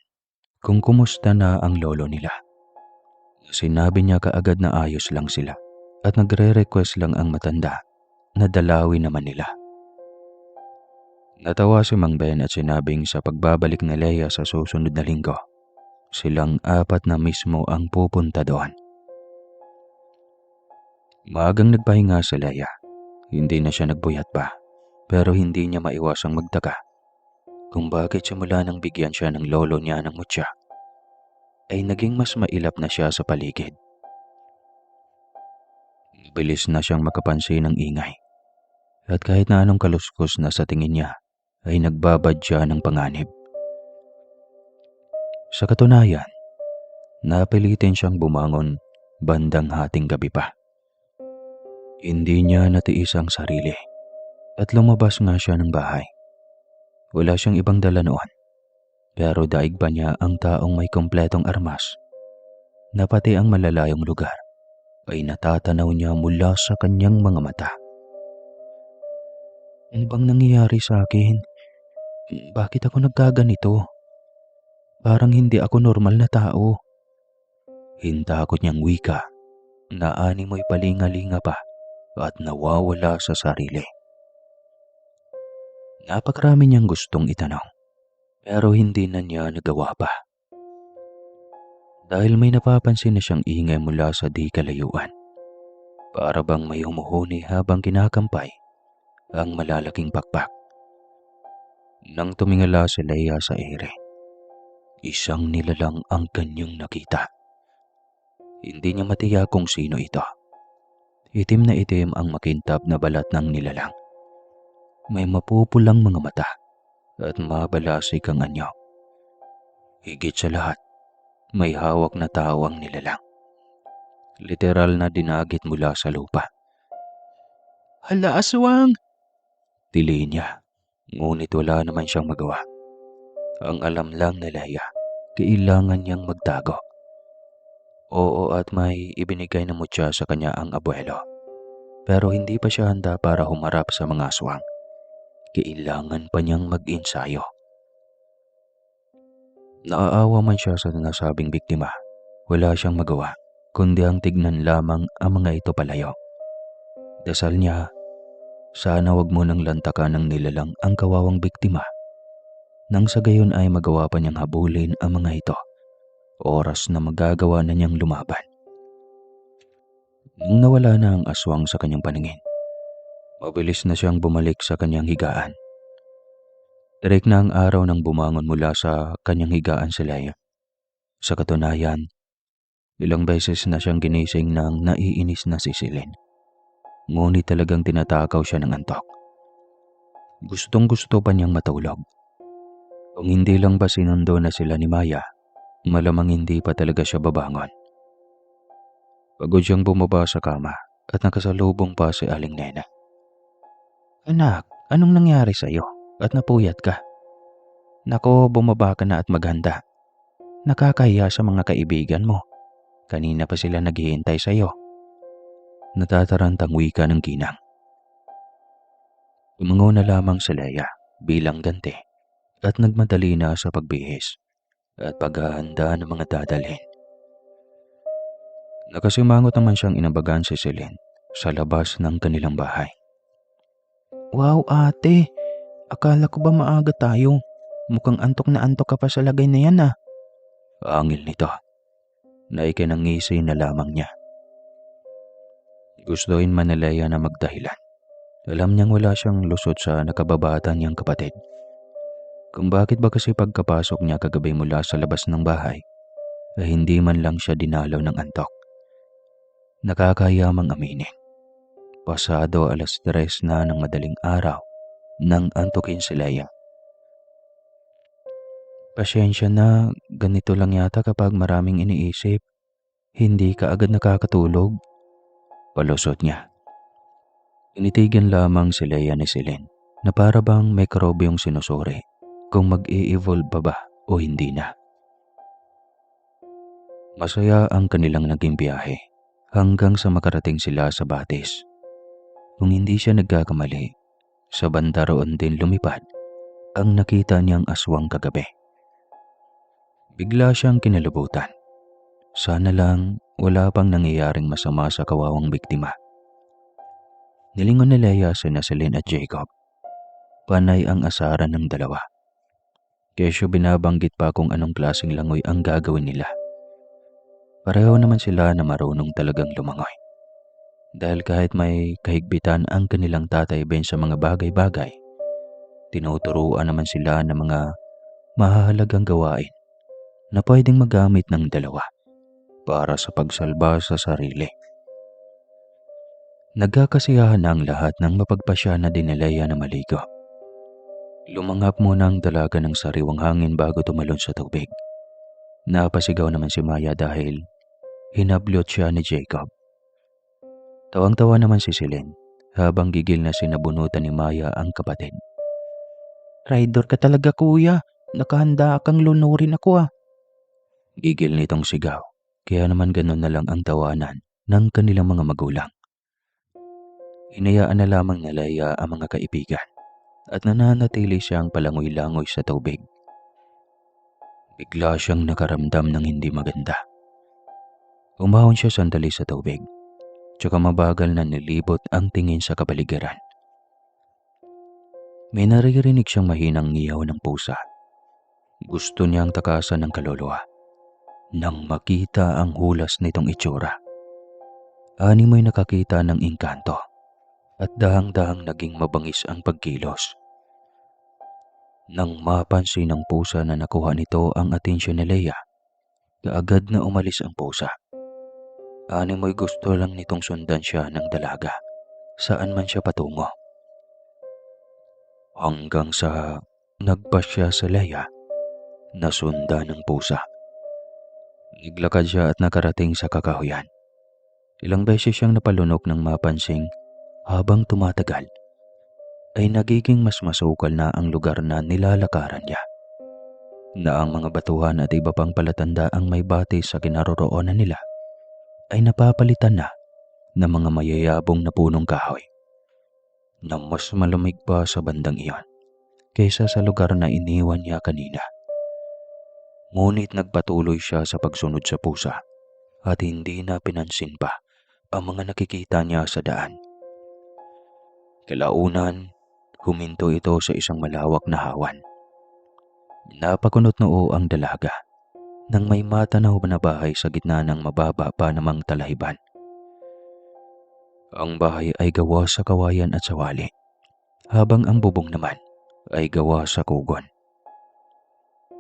kung kumusta na ang lolo nila. Sinabi niya kaagad na ayos lang sila at nagre-request lang ang matanda na dalawin naman nila. Natawa si Mang Ben at sinabing sa pagbabalik ni Leia sa susunod na linggo, silang apat na mismo ang pupunta doon. Maagang nagpahinga si Leia. Hindi na siya nagbuyat pa, pero hindi niya maiwasang magtaka kung bakit simula nang bigyan siya ng lolo niya ng mutya, ay naging mas mailap na siya sa paligid. Bilis na siyang makapansin ng ingay, at kahit na anong kaluskos na sa tingin niya, ay nagbabad siya ng panganib. Sa katunayan, napilitin siyang bumangon bandang hating gabi pa. Hindi niya natiis ang sarili at lumabas nga siya ng bahay. Wala siyang ibang dala noon, pero daig pa niya ang taong may kompletong armas na pati ang malalayong lugar ay natatanaw niya mula sa kanyang mga mata. Ano bang nangyayari sa akin? Bakit ako nagkaganito? Parang hindi ako normal na tao. Hintakot niyang wika na animoy palingalinga pa at nawawala sa sarili. Napakarami niyang gustong itanong, pero hindi na niya nagawa pa. Dahil may napapansin na siyang ingay mula sa di kalayuan. Para bang may humuhuni habang kinakampay ang malalaking pakpak. Nang tumingala si Leia sa ere, isang nilalang ang kanyang nakita. Hindi niya matiyak kung sino ito. Itim na itim ang makintab na balat ng nilalang. May mapupulang mga mata at mabalasik ang anyo. Higit sa lahat, may hawak na tao ang nilalang. Literal na dinagit mula sa lupa. Hala, aswang! Tili niya, ngunit wala naman siyang magawa. Ang alam lang ni Leia, kailangan niyang magtago. Oo, at may ibinigay na mutya sa kanya ang abuelo. Pero hindi pa siya handa para humarap sa mga aswang. Kailangan pa niyang mag-ensayo. Naaawa man siya sa nasabing biktima. Wala siyang magawa, kundi ang tignan lamang ang mga ito palayo. Dasal niya, sana wag mo nang lantakan ng nilalang ang kawawang biktima. Nang sa gayon ay magawa pa niyang habulin ang mga ito. Oras na magagawa na niyang lumaban. Nung nawala na ang aswang sa kanyang paningin, mabilis na siyang bumalik sa kanyang higaan. Direk na ang araw nang bumangon mula sa kanyang higaan si Leia. Sa katunayan, ilang beses na siyang ginising ng naiinis na si Celine. Ngunit talagang tinatakaw siya ng antok. Gustong gusto pa niyang matulog. Kung hindi lang ba sinundo na sila ni Maya, malamang hindi pa talaga siya babangon. Pagod siyang bumaba sa kama at nakasalubong pa si Aling Nena. Anak, anong nangyari sa'yo? At napuyat ka? Nako, bumaba ka na at maghanda. Nakakahiya sa mga kaibigan mo. Kanina pa sila naghihintay sa'yo. Natatarantang wika ng ginang. Tumango na lamang si Leia bilang ganti at nagmadali na sa pagbihis at paghahanda ng mga dadalhin. Nakasimangot naman siyang inabagan si Celine sa labas ng kanilang bahay. Wow, ate! Akala ko ba maaga tayo? Mukhang antok na antok ka pa sa lagay na yan ah. Angil nito. Naikinangisi na lamang niya. Gustuin man ni Leia na magdahilan. Alam niyang wala siyang lusot sa nakababata niyang kapatid. Kung bakit ba kasi pagkapasok niya kagabi mula sa labas ng bahay, ay hindi man lang siya dinalaw ng antok. Nakakayamang aminin. Pasado 3:00 na ng madaling araw nang antukin si Leia. Pasensya na, ganito lang yata kapag maraming iniisip. Hindi ka agad nakakatulog. Palusot niya. Tinitigan lamang si Leia ni Celine na para bang may karobyong sinusuri kung mag-i-evolve pa ba o hindi na. Masaya ang kanilang naging biyahe hanggang sa makarating sila sa Batis. Kung hindi siya nagkakamali, sa banda roon din lumipad ang nakita niyang aswang kagabi. Bigla siyang kinalabutan. Sana lang wala pang nangyayaring masama sa kawawang biktima. Nilingon ni Leia sina Celine at Jacob. Panay ang asaran ng dalawa. Kesyo binabanggit pa kung anong klaseng langoy ang gagawin nila. Pareho naman sila na marunong talagang lumangoy. Dahil kahit may kahigpitan ang kanilang tatay Ben sa mga bagay-bagay, tinuturuan naman sila ng mga mahahalagang gawain na pwedeng magamit ng dalawa para sa pagsalba sa sarili. Nagkakasiyahan na ang lahat ng mapagpasya na din ni Leia na maligo. Lumanghap muna ang dalaga ng sariwang hangin bago tumalon sa tubig. Napasigaw naman si Maya dahil hinablot siya ni Jacob. Tawang-tawa naman si Celine habang gigil na sinabunutan ni Maya ang kapatid. Rider ka talaga kuya, nakahanda kang lunurin ako ah. Gigil nitong sigaw, kaya naman ganun na lang ang tawanan ng kanilang mga magulang. Hinayaan na lamang ni Leia ang mga kaibigan at nananatili siyang palangoy-langoy sa tubig. Bigla siyang nakaramdam ng hindi maganda. Umahon siya sandali sa tubig, tsaka mabagal na nilibot ang tingin sa kapaligiran. May naririnig siyang mahinang ngiyaw ng pusa. Gusto niyang takasan ng kaluluwa nang makita ang hulas nitong itsura. Animoy nakakita ng engkanto at dahang-dahang naging mabangis ang pagkilos. Nang mapansin ng pusa na nakuha nito ang atensyon ni Leia, kaagad na umalis ang pusa. Animoy gusto lang nitong sundan siya ng dalaga, saan man siya patungo. Hanggang sa nagpasya sa Leia, nasundan ng pusa. Naglakad siya at nakarating sa kakahuyan. Ilang beses siyang napalunok nang mapansing habang tumatagal ay nagiging mas masukal na ang lugar na nilalakaran niya. Na ang mga batuhan at iba pang palatanda ang may bati sa kinaroroonan nila ay napapalitan na ng mga mayayabong na punong kahoy na mas malamig pa sa bandang iyon kaysa sa lugar na iniwan niya kanina. Ngunit nagpatuloy siya sa pagsunod sa pusa at hindi na pinansin pa ang mga nakikita niya sa daan. Kalaunan, huminto ito sa isang malawak na hawan. Napakunot noo ang dalaga nang may matanaw na bahay sa gitna ng mababa pa namang talahiban. Ang bahay ay gawa sa kawayan at sawali, habang ang bubong naman ay gawa sa kugon.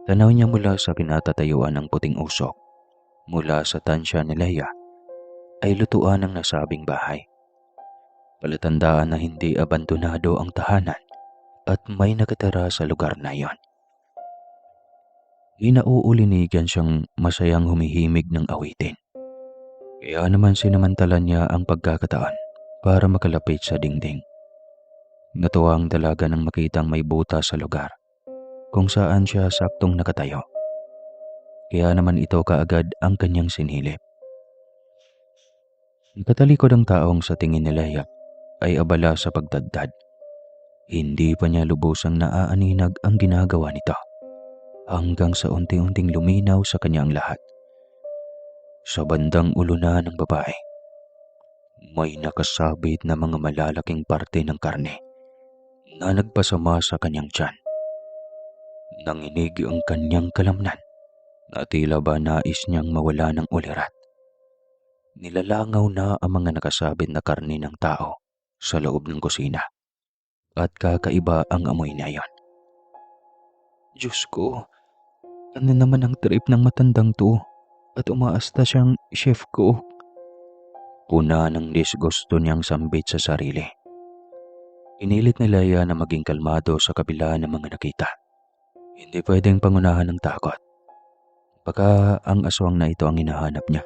Tanaw niya mula sa kinatatayuan ng puting usok. Mula sa tansya ni Leia ay lutuan ng nasabing bahay. Palatandaan na hindi abandonado ang tahanan at may nakatira sa lugar na iyon. Inauulinigan siyang masayang humihimig ng awitin. Kaya naman sinamantala niya ang pagkakataon para makalapit sa dingding. Natuwa ang dalaga nang makitang may buta sa lugar kung saan siya saktong nakatayo. Kaya naman ito kaagad ang kanyang sinilip. Nakatalikod ang taong sa tingin ni Leia ay abala sa pagdadad. Hindi pa niya lubusang naaaninag ang ginagawa nito hanggang sa unti-unting luminaw sa kanya ang lahat. Sa bandang ulo na ng babae, may nakasabit na mga malalaking parte ng karne na nagpasama sa kanyang tiyan. Nanginig ang kanyang kalamnan na tila ba nais niyang mawala ng ulirat. Nilalangaw na ang mga nakasabit na karne ng tao sa loob ng kusina at kakaiba ang amoy na iyon. Diyos ko, ano naman ang trip ng matandang to at umaasta siyang chef ko. Puna ng disgusto niyang sambit sa sarili. Inilit ni Leia na maging kalmado sa kabila ng mga nakita. Hindi pwedeng pangunahan ng takot. Baka ang aswang na ito ang hinahanap niya,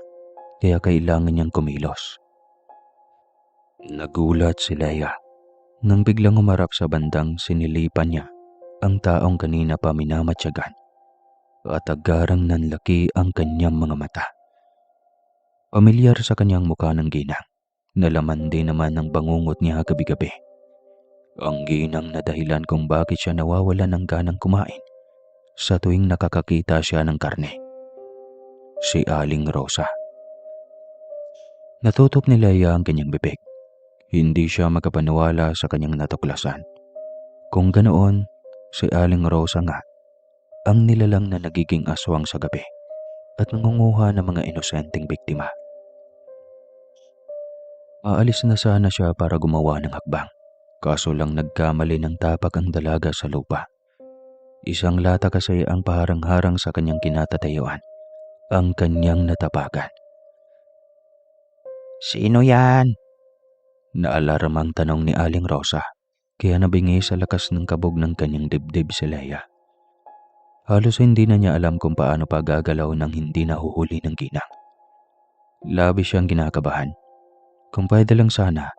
kaya kailangan niyang kumilos. Nagulat si Leia nang biglang humarap sa bandang sinilipan niya ang taong kanina pa minamatyagan at agarang nanlaki ang kanyang mga mata. Pamilyar sa kanyang mukha ng ginang, nalaman din naman ng bangungot niya gabi-gabi. Ang ginang na dahilan kung bakit siya nawawalan ng ganang kumain sa tuwing nakakakita siya ng karne. Si Aling Rosa. Natutop ni Leia ang kanyang bibig. Hindi siya makapaniwala sa kanyang natuklasan. Kung ganoon, si Aling Rosa nga ang nilalang na nagiging aswang sa gabi at nangunguha ng mga inosenteng biktima. Aalis na sana siya para gumawa ng hakbang. Kaso lang nagkamali ng tapak ang dalaga sa lupa. Isang lata kasi ang paharang-harang sa kanyang kinatatayuan. Ang kanyang natapakan. "Sino yan?" Naalarmang tanong ni Aling Rosa, kaya nabingi sa lakas ng kabog ng kanyang dibdib si Leia. Halos hindi na niya alam kung paano pa gagalaw nang hindi nahuhuli ng ginang. Labis siyang kinakabahan. Kung pwede lang sana,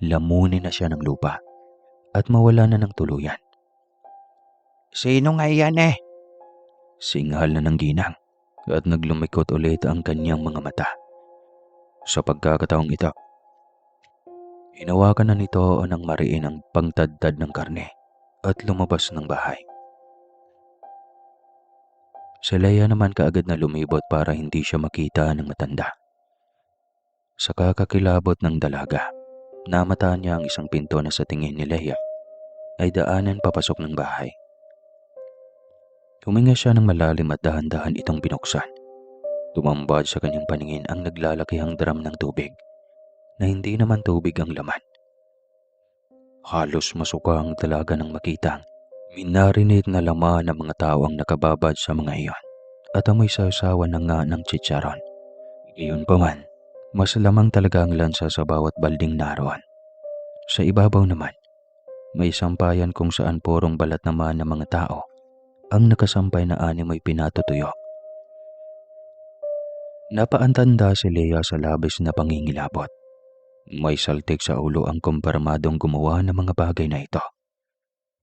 lamunin na siya ng lupa at mawala na ng tuluyan. "Sino nga yan eh?" Singhal na ng ginang at naglumikot ulit ang kanyang mga mata. Sa pagkakataong ito, hinawakan na nito ng mariin ang pangtadtad ng karne at lumabas ng bahay. Si Leia naman kaagad na lumibot para hindi siya makita ng matanda. Sa kakakilabot ng dalaga, namataan niya ang isang pinto na sa tingin ni Leia ay daanan papasok ng bahay. Huminga siya ng malalim at dahan-dahan itong binuksan. Tumambad sa kanyang paningin ang naglalakihang drum ng tubig na hindi naman tubig ang laman. Halos masuka ang dalaga ng makitang minarinate na laman ng mga tao ang nakababad sa mga iyon at amoy sausawan na nga ng chicharon. Iyon pa man, mas lamang talaga ang lansa sa bawat balding naroon. Sa ibabaw naman, may sampayan kung saan purong balat naman ng mga tao ang nakasampay na animoy pinatutuyo. Napaantanda si Leia sa labis na pangingilabot. May saltik sa ulo ang kumpirmadong gumawa ng mga bagay na ito.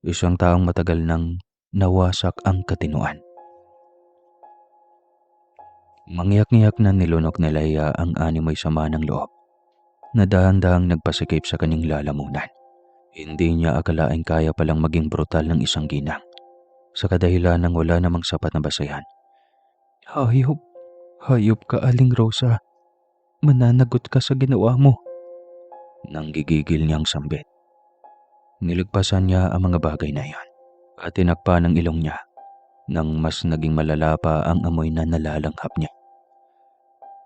Isang taong matagal nang nawasak ang katinuan. Mangyak-ngyak na nilunok ni Leia ang animoy sama ng loob na dahan-dahang nagpasikip sa kanyang lalamunan. Hindi niya akalaing kaya palang maging brutal ng isang ginang sa kadahilan ng wala namang sapat na basayan. "Hayop, hayop ka, Aling Rosa. Mananagot ka sa ginawa mo." Nang gigigil niyang sambit. Nilagpasan niya ang mga bagay na iyon at tinakpan ang ilong niya nang mas naging malala pa ang amoy na nalalanghap niya.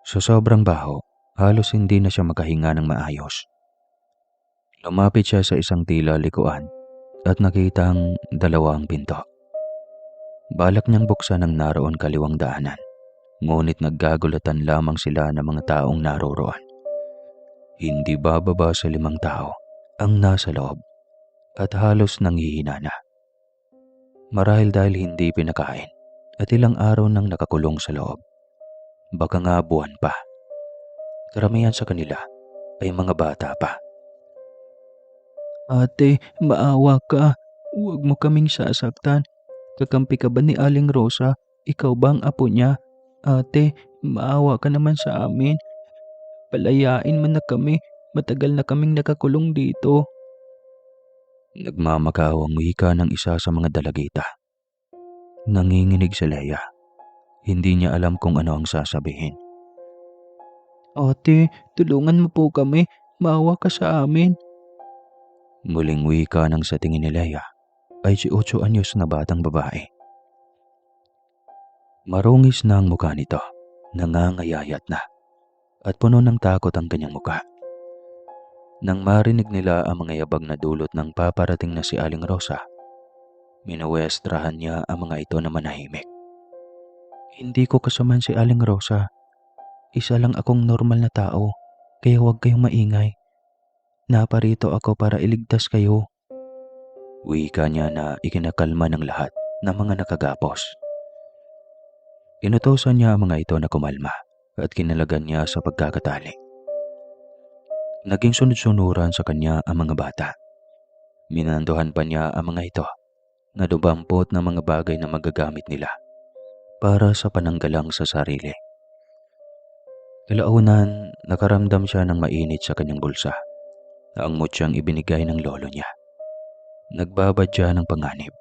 Sa sobrang baho, halos hindi na siya makahinga ng maayos. Lumapit siya sa isang tila likuan at nakitang dalawang pinto. Balak niyang buksan ang naroon kaliwang daanan, ngunit naggagulatan lamang sila ng mga taong naroroon. Hindi bababa sa 5 tao ang nasa loob at halos nanghihina na. Marahil dahil hindi pinakain at ilang araw nang nakakulong sa loob. Baka nga buwan pa. Karamihan sa kanila ay mga bata pa. "Ate, maawa ka. Huwag mo kaming sasaktan. Kakampi ka ba ni Aling Rosa? Ikaw ba ang apo niya? Ate, maawa ka naman sa amin. Palayain mo na kami. Matagal na kaming nakakulong dito." Nagmamakaawa ang wika ng isa sa mga dalagita. Nanginginig si Leia. Hindi niya alam kung ano ang sasabihin. "Ate, tulungan mo po kami. Maawa ka sa amin." Muling wika ng sa tingin ni Leia ay si 8 anyos na batang babae. Marungis na ang mukha nito, nangangayayat na, at puno ng takot ang kanyang mukha. Nang marinig nila ang mga yabag na dulot ng paparating na si Aling Rosa, minuwestrahan niya ang mga ito na manahimik. "Hindi ko kasaman si Aling Rosa. Isa lang akong normal na tao, kaya huwag kayong maingay. Naparito ako para iligtas kayo." Wika niya na ikinakalma ng lahat ng mga nakagapos. Inutosan niya ang mga ito na kumalma at kinalagan niya sa pagkakatali. Naging sunod-sunuran sa kanya ang mga bata. Minanduhan pa niya ang mga ito na dumampot ng mga bagay na magagamit nila para sa pananggalang sa sarili. Kalaunan, nakaramdam siya ng mainit sa kanyang bulsa. Ang mutyang ibinigay ng lolo niya. Nagbabadya ng panganib.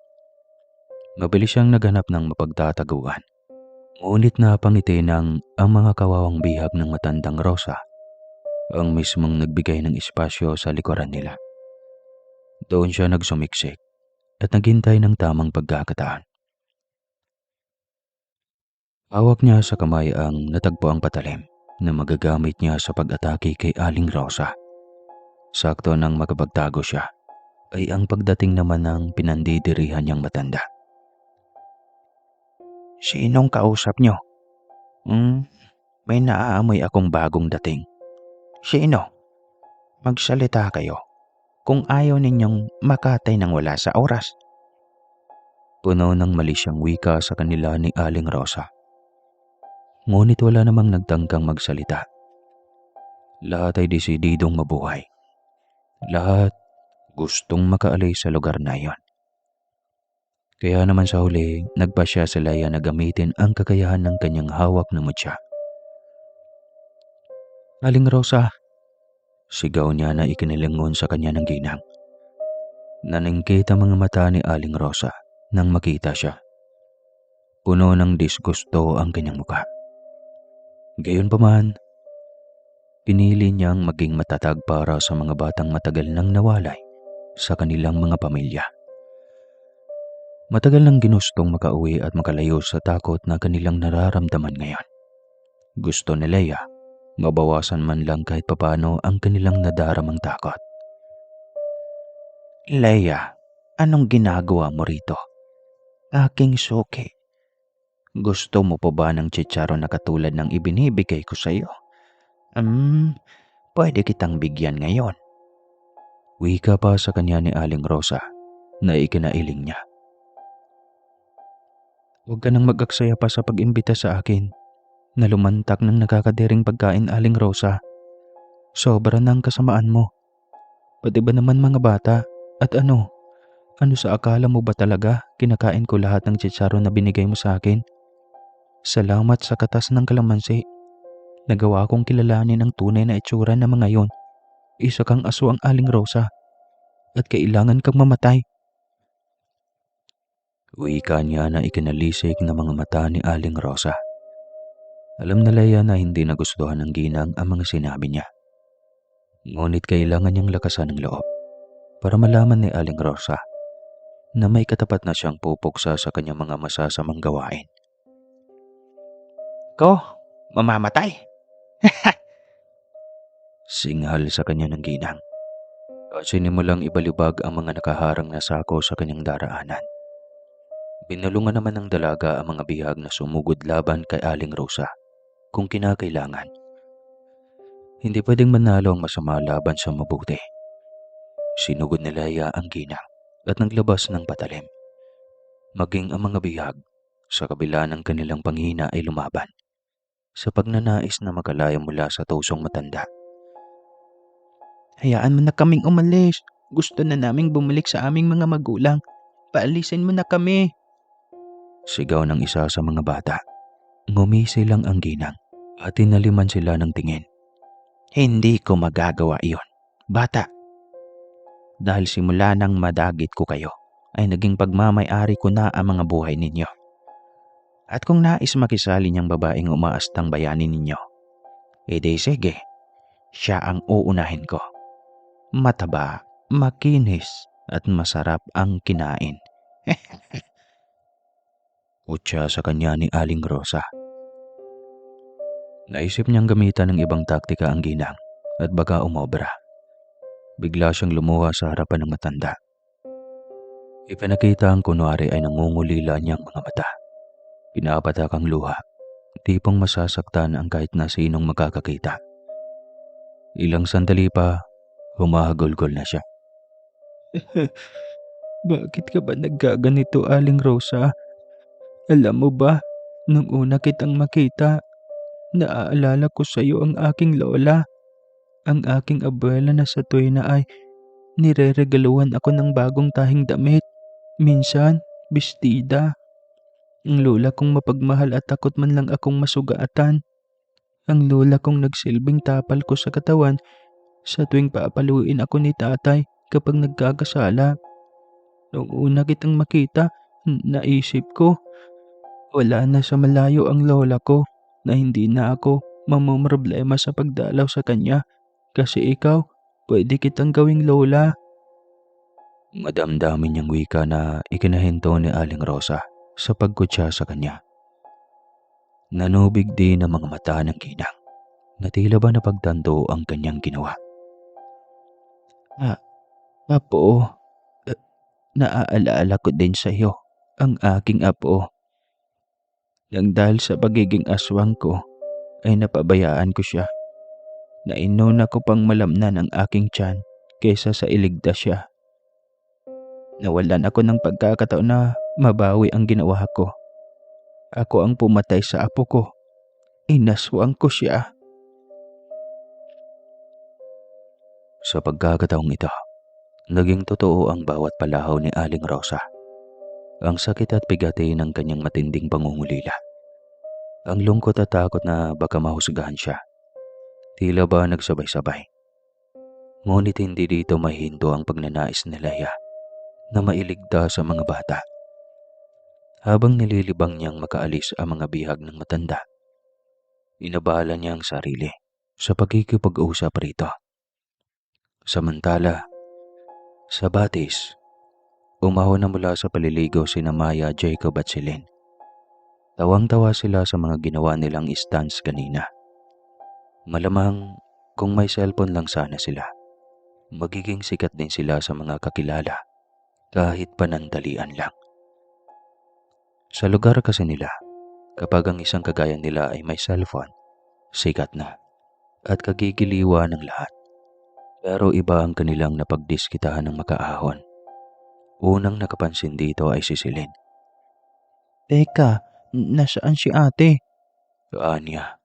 Mabilis siyang naghanap ng mapagtataguan. Ngunit napangiti ng ang mga kawawang bihag ng matandang Rosa, ang mismong nagbigay ng espasyo sa likuran nila. Doon siya nagsumiksik at naghintay ng tamang pagkakataon. Hawak niya sa kamay ang natagpo ang patalim na magagamit niya sa pag-atake kay Aling Rosa. Sakto nang makapagtago siya, ay ang pagdating naman ng pinandidirihan niyang matanda. Sinong kausap niyo? May naaamoy akong bagong dating. Sino? Magsalita kayo kung ayaw ninyong makatay ng wala sa oras. Puno ng mali siyang wika sa kanila ni Aling Rosa. Ngunit wala namang nagtangkang magsalita. Lahat ay desididong mabuhay. Lahat gustong makaalis sa lugar na iyon. Kaya naman sa huli, nagpasya si Leia na gamitin ang kakayahan ng kanyang hawak na mutya. Aling Rosa, sigaw niya na ikinilingon sa kanya ng ginang. Naningkit ang mga mata ni Aling Rosa nang makita siya. Puno ng disgusto ang kanyang mukha. Gayunpaman, pinili niyang maging matatag para sa mga batang matagal nang nawalay sa kanilang mga pamilya. Matagal nang ginustong makauwi at makalayo sa takot na kanilang nararamdaman ngayon. Gusto ni Leia, mabawasan man lang kahit papano ang kanilang nadaramang takot. Leia, anong ginagawa mo rito? Aking suki. Gusto mo pa ba ng chicharon na katulad ng ibinibigay ko sa iyo? Pwede kitang bigyan ngayon. Wika pa sa kanya ni Aling Rosa na ikinailing niya. Huwag ka nang mag-aksaya pa sa pag-imbita sa akin na lumantak ng nakakadiring pagkain, Aling Rosa. Sobra ng kasamaan mo. Pati ba naman mga bata? At ano sa akala mo ba talaga kinakain ko lahat ng chicharon na binigay mo sa akin? Salamat sa katas ng kalamansi. Nagawa kong kilalanin ang tunay na itsura ng mga yon. Isa kang aswang, Aling Rosa. At kailangan kang mamatay. Wika niya na ikinalisik ng mga mata ni Aling Rosa. Alam na Leia na hindi nagustuhan ng ginang ang mga sinabi niya. Ngunit kailangan niyang lakasan ng loob para malaman ni Aling Rosa na may katapat na siyang pupuksa sa kanyang mga masasamang gawain. Ko, mamamatay! Singhal sa kanya ng ginang. At sinimulang ibalibag ang mga nakaharang na sako sa kanyang daraanan. Binulungan naman ng dalaga ang mga bihag na sumugod laban kay Aling Rosa kung kinakailangan. Hindi pwedeng manalo ang masama laban sa mabuti. Sinugod ni Leia ang ginang at naglabas ng patalim. Maging ang mga bihag sa kabila ng kanilang panghina ay lumaban sa pagnanais na makalaya mula sa tusong matanda. Hayaan mo na kaming umalis. Gusto na naming bumalik sa aming mga magulang. Paalisin mo na kami. Sigaw ng isa sa mga bata. Ngumisi lang ang ginang at tinaliman sila ng tingin. Hindi ko magagawa iyon, bata. Dahil simula nang madagit ko kayo, ay naging pagmamay-ari ko na ang mga buhay ninyo. At kung nais makisali niyang babaeng umaastang bayanin ninyo, edi sige, siya ang uunahin ko. Mataba, makinis, at masarap ang kinain. Utya sa kanya ni Aling Rosa. Naisip niyang gamitan ng ibang taktika ang ginang at baka umobra. Bigla siyang lumuha sa harapan ng matanda. Ipinakita ang kunwari ay nangungulila niyang mga mata. Pinapatak ang luha, tipong masasaktan ang kahit na sinong makakakita. Ilang sandali pa, humahagulgol na siya. Bakit ka ba nagkaganito, Aling Rosa? Alam mo ba, nung una kitang makita, naaalala ko sa iyo ang aking lola. Ang aking abuela na sa tuwi na ay nireregaluhan ako ng bagong tahing damit. Minsan, bestida. Ang lola kong mapagmahal at takot man lang akong masugatan. Ang lola kong nagsilbing tapal ko sa katawan sa tuwing paapaluin ako ni tatay kapag nagkakasala. Noong una kitang makita, naisip ko, wala na sa malayo ang lola ko na hindi na ako mamumroblema sa pagdalaw sa kanya kasi ikaw, pwede kitang gawing lola. Madamdamin niyang wika na ikinahinto ni Aling Rosa sa pagkutsa sa kanya. Nanubig din ang mga mata ng ginang na tila ba napagtanto ang kanyang ginawa. Ah, Apo, eh, naaalala ko din sa iyo ang aking apo. Nang dahil sa pagiging aswang ko ay napabayaan ko siya. Nainuna ko pang malamnan ang aking tiyan kaysa sa iligtas siya. Nawalan ako ng pagkakataon na mabawi ang ginawa ko. Ako ang pumatay sa apo ko. Inaswang ko siya. Sa pagkakataong ito, naging totoo ang bawat palahaw ni Aling Rosa. Ang sakit at bigati ng kanyang matinding pangungulila. Ang lungkot at takot na baka mahusgahan siya. Tila ba nagsabay-sabay. Ngunit hindi dito mahinto ang pagnanais ni Leia na mailigtas sa mga bata. Habang nililibang niyang makaalis ang mga bihag ng matanda, inabala niya ang sarili sa pagkikipag-usap rito. Samantala, sa batis, umahon na mula sa paliligaw sina Maya, Jacob at Celine. Tawang-tawa sila sa mga ginawa nilang stunts kanina. Malamang kung may cellphone lang sana sila, magiging sikat din sila sa mga kakilala kahit panandalian lang. Sa lugar kasi nila, kapag ang isang kagaya nila ay may cellphone, sikat na at kagigiliwa ng lahat. Pero iba ang kanilang napagdiskitahan ng makaahon. Unang nakapansin dito ay si Celine. Teka, nasaan si ate? Anya,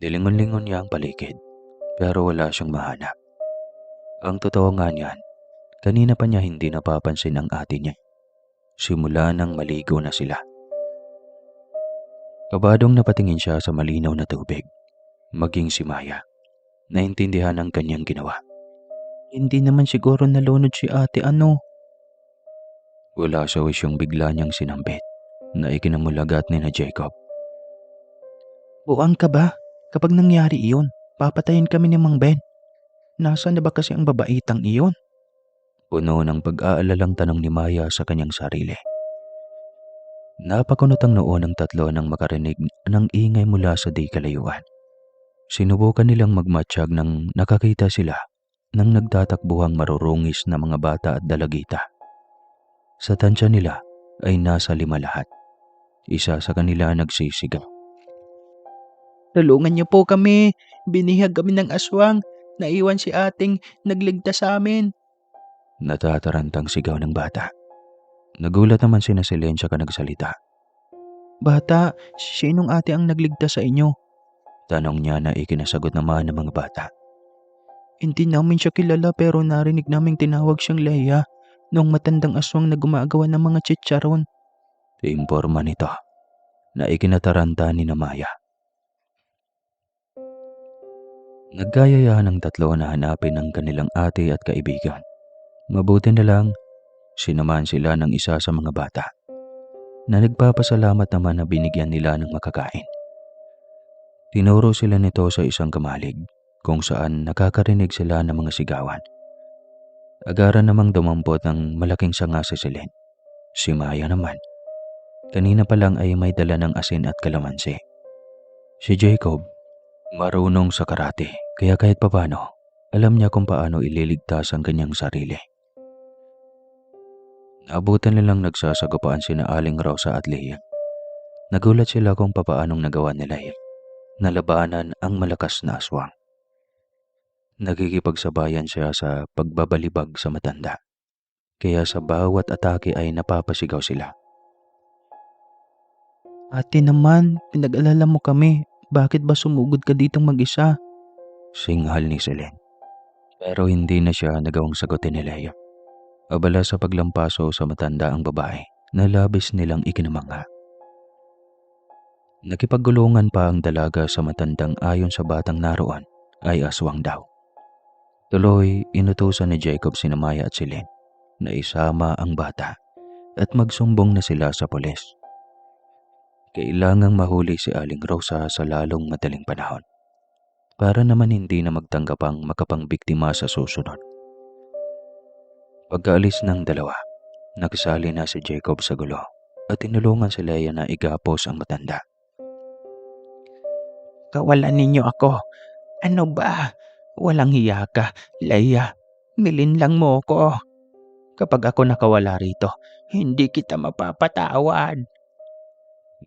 nilingon-lingon niya ang paligid pero wala siyang mahanap. Ang totoo nga niyan, kanina pa niya hindi napapansin ang ate niya. Simula nang maligo na sila. Kabadong napatingin siya sa malinaw na tubig. Maging si Maya, naintindihan ang kanyang ginawa. Hindi naman siguro nalunod si ate Wala sa wisyong bigla niyang sinambit na ikinamulagat ni na Jacob. Buang ka ba? Kapag nangyari iyon, papatayin kami ni Mang Ben. Nasaan na ba kasi ang babaitang iyon? Puno ng pag-aalalang tanong ni Maya sa kanyang sarili. Napakunot ang noo ng tatlo nang makarinig ng ingay mula sa di kalayuan. Sinubukan nilang magmatsyag nang nakakita sila ng nagtatakbuhang marurungis na mga bata at dalagita. Sa tansya nila ay nasa 5 lahat. Isa sa kanila nagsisigaw. Tulungan niyo po kami. Binihag kami ng aswang. Naiwan si ating nagligtas sa amin. Natatarantang sigaw ng bata. Nagulat naman si Celine siya nagsalita. Bata, sinong ate ang nagligtas sa inyo? Tanong niya na ikinasagot naman ng mga bata. Hindi namin siya kilala pero narinig naming tinawag siyang Leia noong matandang aswang na gumagawa ng mga chicharon. Imporma nito na ikinataranta ni na Maya. Nagkayayahan ng tatlo na hanapin ang kanilang ate at kaibigan. Mabuti na lang, sinamahan sila ng isa sa mga bata na nagpapasalamat naman na binigyan nila ng makakain. Tinuro sila nito sa isang kamalig kung saan nakakarinig sila ng mga sigawan. Agaran namang dumampot ng malaking sanga si Celine. Si Maya naman, kanina pa lang ay may dala ng asin at kalamansi. Si Jacob, marunong sa karate kaya kahit papano, alam niya kung paano ililigtas ang kanyang sarili. Abutan nilang nagsasagupaan sina Aling Rosa at Leia. Nagulat sila kung papaanong nagawa nila yun. Nalabanan ang malakas na aswang. Nagkikipagsabayan siya sa pagbabalibag sa matanda. Kaya sa bawat atake ay napapasigaw sila. Ate naman, pinag-alala mo kami. Bakit ba sumugod ka ditong mag-isa? Singhal ni Celine. Pero hindi na siya nagawang sagutin ni Leia. Abala sa paglampaso sa matanda ang babae na labis nilang ikinamangha. Nakipagulungan pa ang dalaga sa matandang ayon sa batang naroon ay aswang daw. Tuloy, inutusan ni Jacob sina Maya at Celine na isama ang bata at magsumbong na sila sa pulis. Kailangang mahuli si Aling Rosa sa lalong madaling panahon para naman hindi na magtanggap ang makapangbiktima sa susunod. Pagkaalis ng dalawa, nagsali na si Jacob sa gulo at tinulungan si Leia na igapos ang matanda. Kawalan ninyo ako. Ano ba? Walang hiya ka, Leia. Nilinlang mo ko. Kapag ako nakawala rito, hindi kita mapapatawad.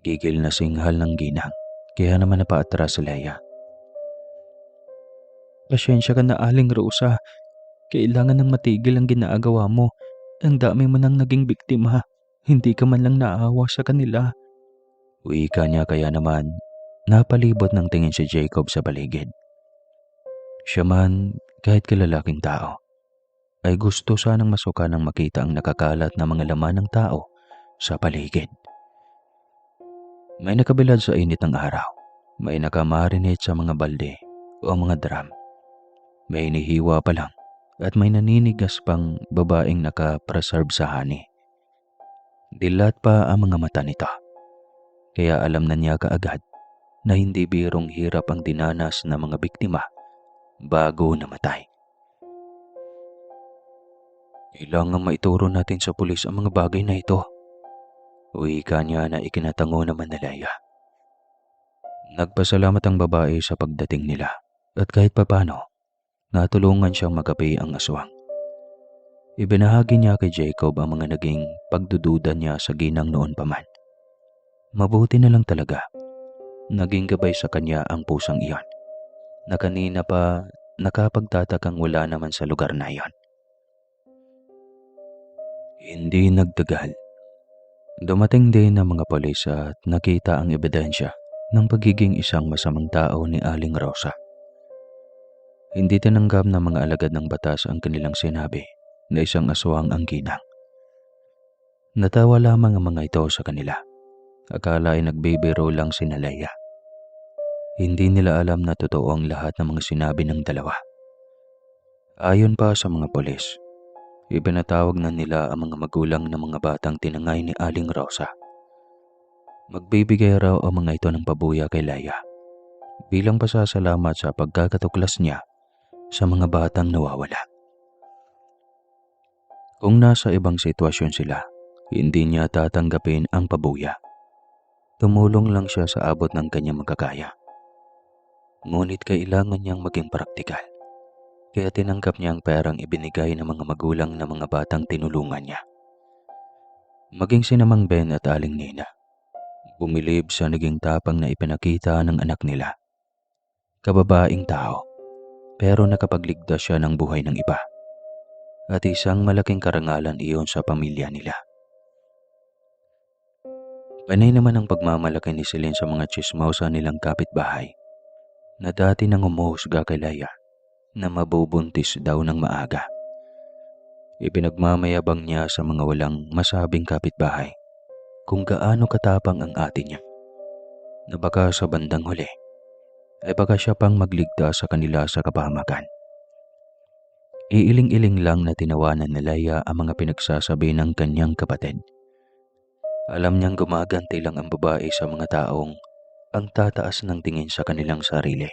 Gigil na singhal ng ginang, kaya naman napaatras si Leia. Pasensya ka na, Aling Rosa. Kailangan nang matigil ang ginagawa mo. Ang dami mo nang naging biktima. Hindi ka man lang naawa sa kanila. Wika niya, kaya naman napalibot ng tingin si Jacob sa paligid. Siya man, kahit kilalaking tao, ay gusto sanang masuka nang makita ang nakakalat na mga laman ng tao sa paligid. May nakabilad sa init ng araw. May nakamarinate sa mga balde o mga drum. May inihiwa pa lang at may naninigas pang babaeng nakapreserve sa hani. Dilat pa ang mga mata nito. Kaya alam na niya kaagad na hindi birong hirap ang dinanas ng mga biktima bago namatay. Kailangan maituro natin sa pulis ang mga bagay na ito. Wika niya na ikinatango naman ni Leia. Nagpasalamat ang babae sa pagdating nila at kahit papano, natulungan siyang magapi ang aswang. Ibinahagi niya kay Jacob ang mga naging pagdududa niya sa ginang noon pa man. Mabuti na lang talaga. Naging gabay sa kanya ang pusang iyon, na kanina pa nakapagtatakang wala naman sa lugar na iyon. Hindi nagtagal. Dumating din ang mga polis at nakita ang ebidensya ng pagiging isang masamang tao ni Aling Rosa. Hindi tinanggap ng mga alagad ng batas ang kanilang sinabi na isang aswang ang ginang. Natawa lamang ang mga ito sa kanila. Akala ay nagbibiro lang si Leia. Hindi nila alam na totoo ang lahat ng mga sinabi ng dalawa. Ayon pa sa mga polis, ibinatawag na nila ang mga magulang ng mga batang tinangay ni Aling Rosa. Magbibigay raw ang mga ito ng pabuya kay Leia bilang pasasalamat sa pagkakatuklas niya sa mga batang nawawala. Kung nasa ibang sitwasyon sila, hindi niya tatanggapin ang pabuya. Tumulong lang siya sa abot ng kanyang magkakaya. Ngunit kailangan niyang maging praktikal. Kaya tinanggap niya ang perang ibinigay ng mga magulang ng mga batang tinulungan niya. Maging si Mang Ben at Aling Nina, bumilib sa naging tapang na ipinakita ng anak nila. Kababaing tao, pero nakapagligtas siya ng buhay ng iba. At isang malaking karangalan iyon sa pamilya nila. Panay naman ang pagmamalaki ni Celine sa mga chismosa nilang kapitbahay na dati nang umuhusga kay Leia na mabubuntis daw ng maaga. Ipinagmamayabang niya sa mga walang masabing kapitbahay kung gaano katapang ang ate niya, na baka sa bandang huli ay baka siya pang magligtas sa kanila sa kapahamakan. Iiling-iling lang na tinawanan ni Leia ang mga pinagsasabi ng kanyang kapatid. Alam niyang gumaganti lang ang babae sa mga taong ang tataas ng tingin sa kanilang sarili.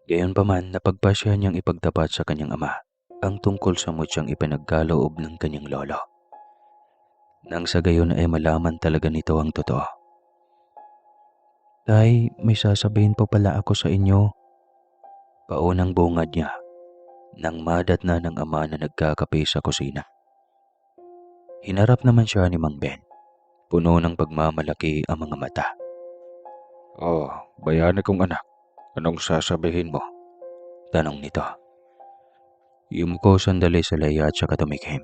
Gayunpaman, napagpasya niyang ipagtapat sa kanyang ama ang tungkol sa mutyang ipinagkaloob ng kanyang lolo. Nang sa gayon ay malaman talaga nito ang totoo. Tay, may sasabihin po pala ako sa inyo. Paunang bungad niya nang madatna ng ama na nagkakape sa kusina. Hinarap naman siya ni Mang Ben. Puno ng pagmamalaki ang mga mata. Oh, bayani kong anak. Anong sasabihin mo? Tanong nito. Yumuko sandali sa Leia at saka tumikhim.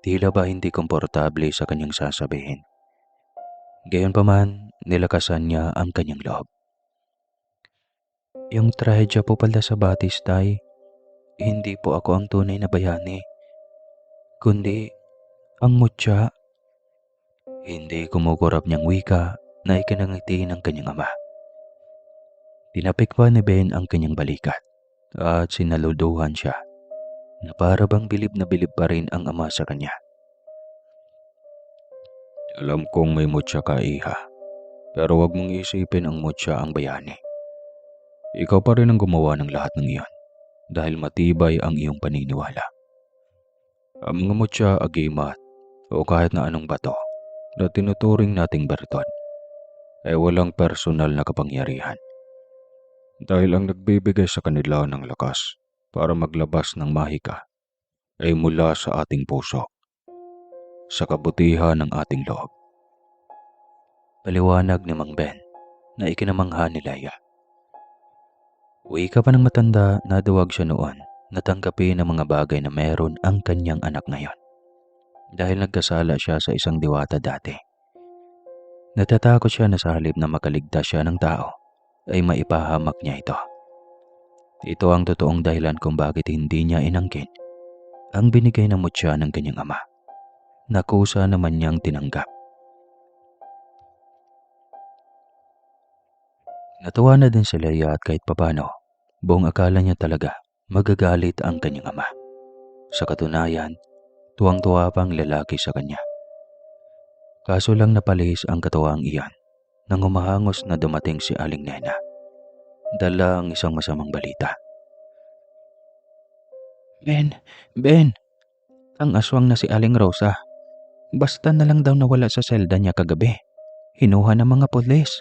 Tila ba hindi komportable sa kanyang sasabihin. Gayunpaman, nilakasan niya ang kanyang loob. Yung trahedya po pala sa batis, Tay. Hindi po ako ang tunay na bayani, kundi ang mutya. Hindi kumukurap niyang wika na ikinangiti ng kanyang ama. Tinapik pa ni Ben ang kanyang balikat at sinaluduhan siya na para bang bilib na bilib pa rin ang ama sa kanya. Alam kong may mutya ka, iha. Pero wag mong isipin ang mutya ang bayani. Ikaw pa rin ang gumawa ng lahat ng iyon dahil matibay ang iyong paniniwala. Ang mga mutya, agimat o kahit na anong bato na tinuturing nating berton ay walang personal na kapangyarihan. Dahil ang nagbibigay sa kanila ng lakas para maglabas ng mahika ay mula sa ating puso, sa kabutihan ng ating loob. Paliwanag ni Mang Ben na ikinamangha ni Leia. Wika pa ng matanda na duwag siya noon na tanggapin ang mga bagay na meron ang kanyang anak ngayon. Dahil nagkasala siya sa isang diwata dati. Natatakot siya na sa halip na makaligtas siya ng tao, ay maipahamak niya ito. Ito ang totoong dahilan kung bakit hindi niya inangkin ang binigay na mutya ng kanyang ama. Nakusa naman niyang tinanggap. Natuwa na din si Leia at kahit papano, buong akala niya talaga magagalit ang kanyang ama. Sa katunayan, tuwang-tuwa pang lalaki sa kanya. Kaso lang napalihis ang katuwaang iyan nang humahangos na dumating si Aling Nena. Dala ang isang masamang balita. Ben, ang aswang na si Aling Rosa. Basta na lang daw nawala sa selda niya kagabi. Hinuha ng mga pulis.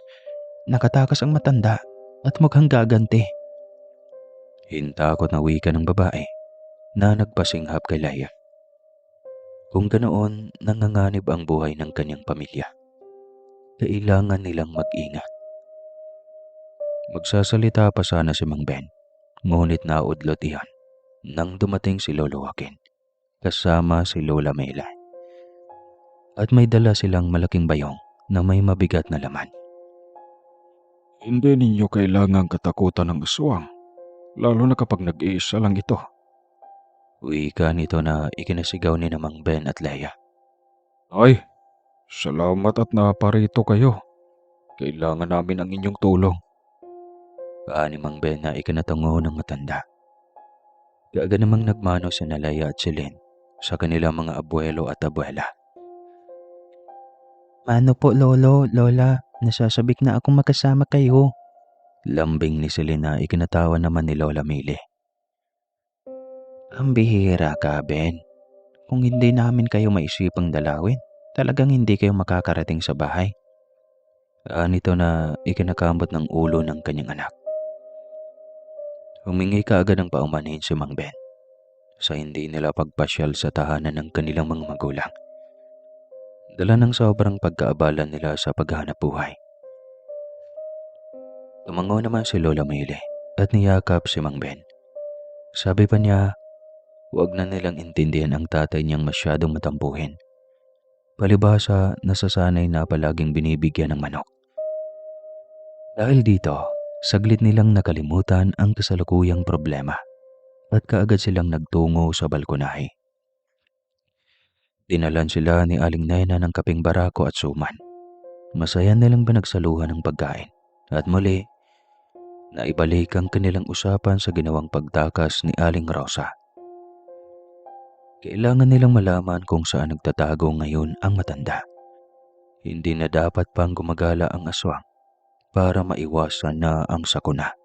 Nakatakas ang matanda at mukhang gaganti. Hintakot na wika ng babae na nagpasinghap kay Leia. Kung ganoon, nanganganib ang buhay ng kanyang pamilya. Kailangan nilang mag-ingat. Magsasalita pa sana si Mang Ben, ngunit naudlot iyan nang dumating si Lolo Joaquin kasama si Lola Mela. At may dala silang malaking bayong na may mabigat na laman. Hindi ninyo kailangang katakutan ng aswang, lalo na kapag nag-iisa lang ito. Wika nito na ikinasigaw ni na Mang Ben at Leia. Ay, salamat at naparito kayo. Kailangan namin ang inyong tulong. Paani Mang Ben na ikinatungo ng matanda. Kaagad namang nagmano si Leia at si Lynn sa kanilang mga abuelo at abuela. Mano po lolo, lola, nasasabik na akong makasama kayo. Lambing ni Selena ikinatawa naman ni Lola Mili. Ang bihira ka, Ben. Kung hindi namin kayo maisipang dalawin, talagang hindi kayo makakarating sa bahay. Nito na ikinakambot ng ulo ng kanyang anak. Humingi kaagad ng paumanhin si Mang Ben sa hindi nila pagpasyal sa tahanan ng kanilang mga magulang. Dala ng sobrang pagkaabala nila sa paghahanap buhay. Tumango naman si Lola Mili at niyakap si Mang Ben. Sabi pa niya, huwag na nilang intindihan ang tatay niyang masyadong matampuhin. Palibhasa, nasasanay na palaging binibigyan ng manok. Dahil dito, saglit nilang nakalimutan ang kasalukuyang problema at kaagad silang nagtungo sa balkonahe. Dinalan sila ni Aling Nena ng kaping barako at suman. Masaya nilang pinagsaluhan ng pagkain at muli, naibalik ang kanilang usapan sa ginawang pagtakas ni Aling Rosa. Kailangan nilang malaman kung saan nagtatago ngayon ang matanda. Hindi na dapat pang gumagala ang aswang para maiwasan na ang sakuna.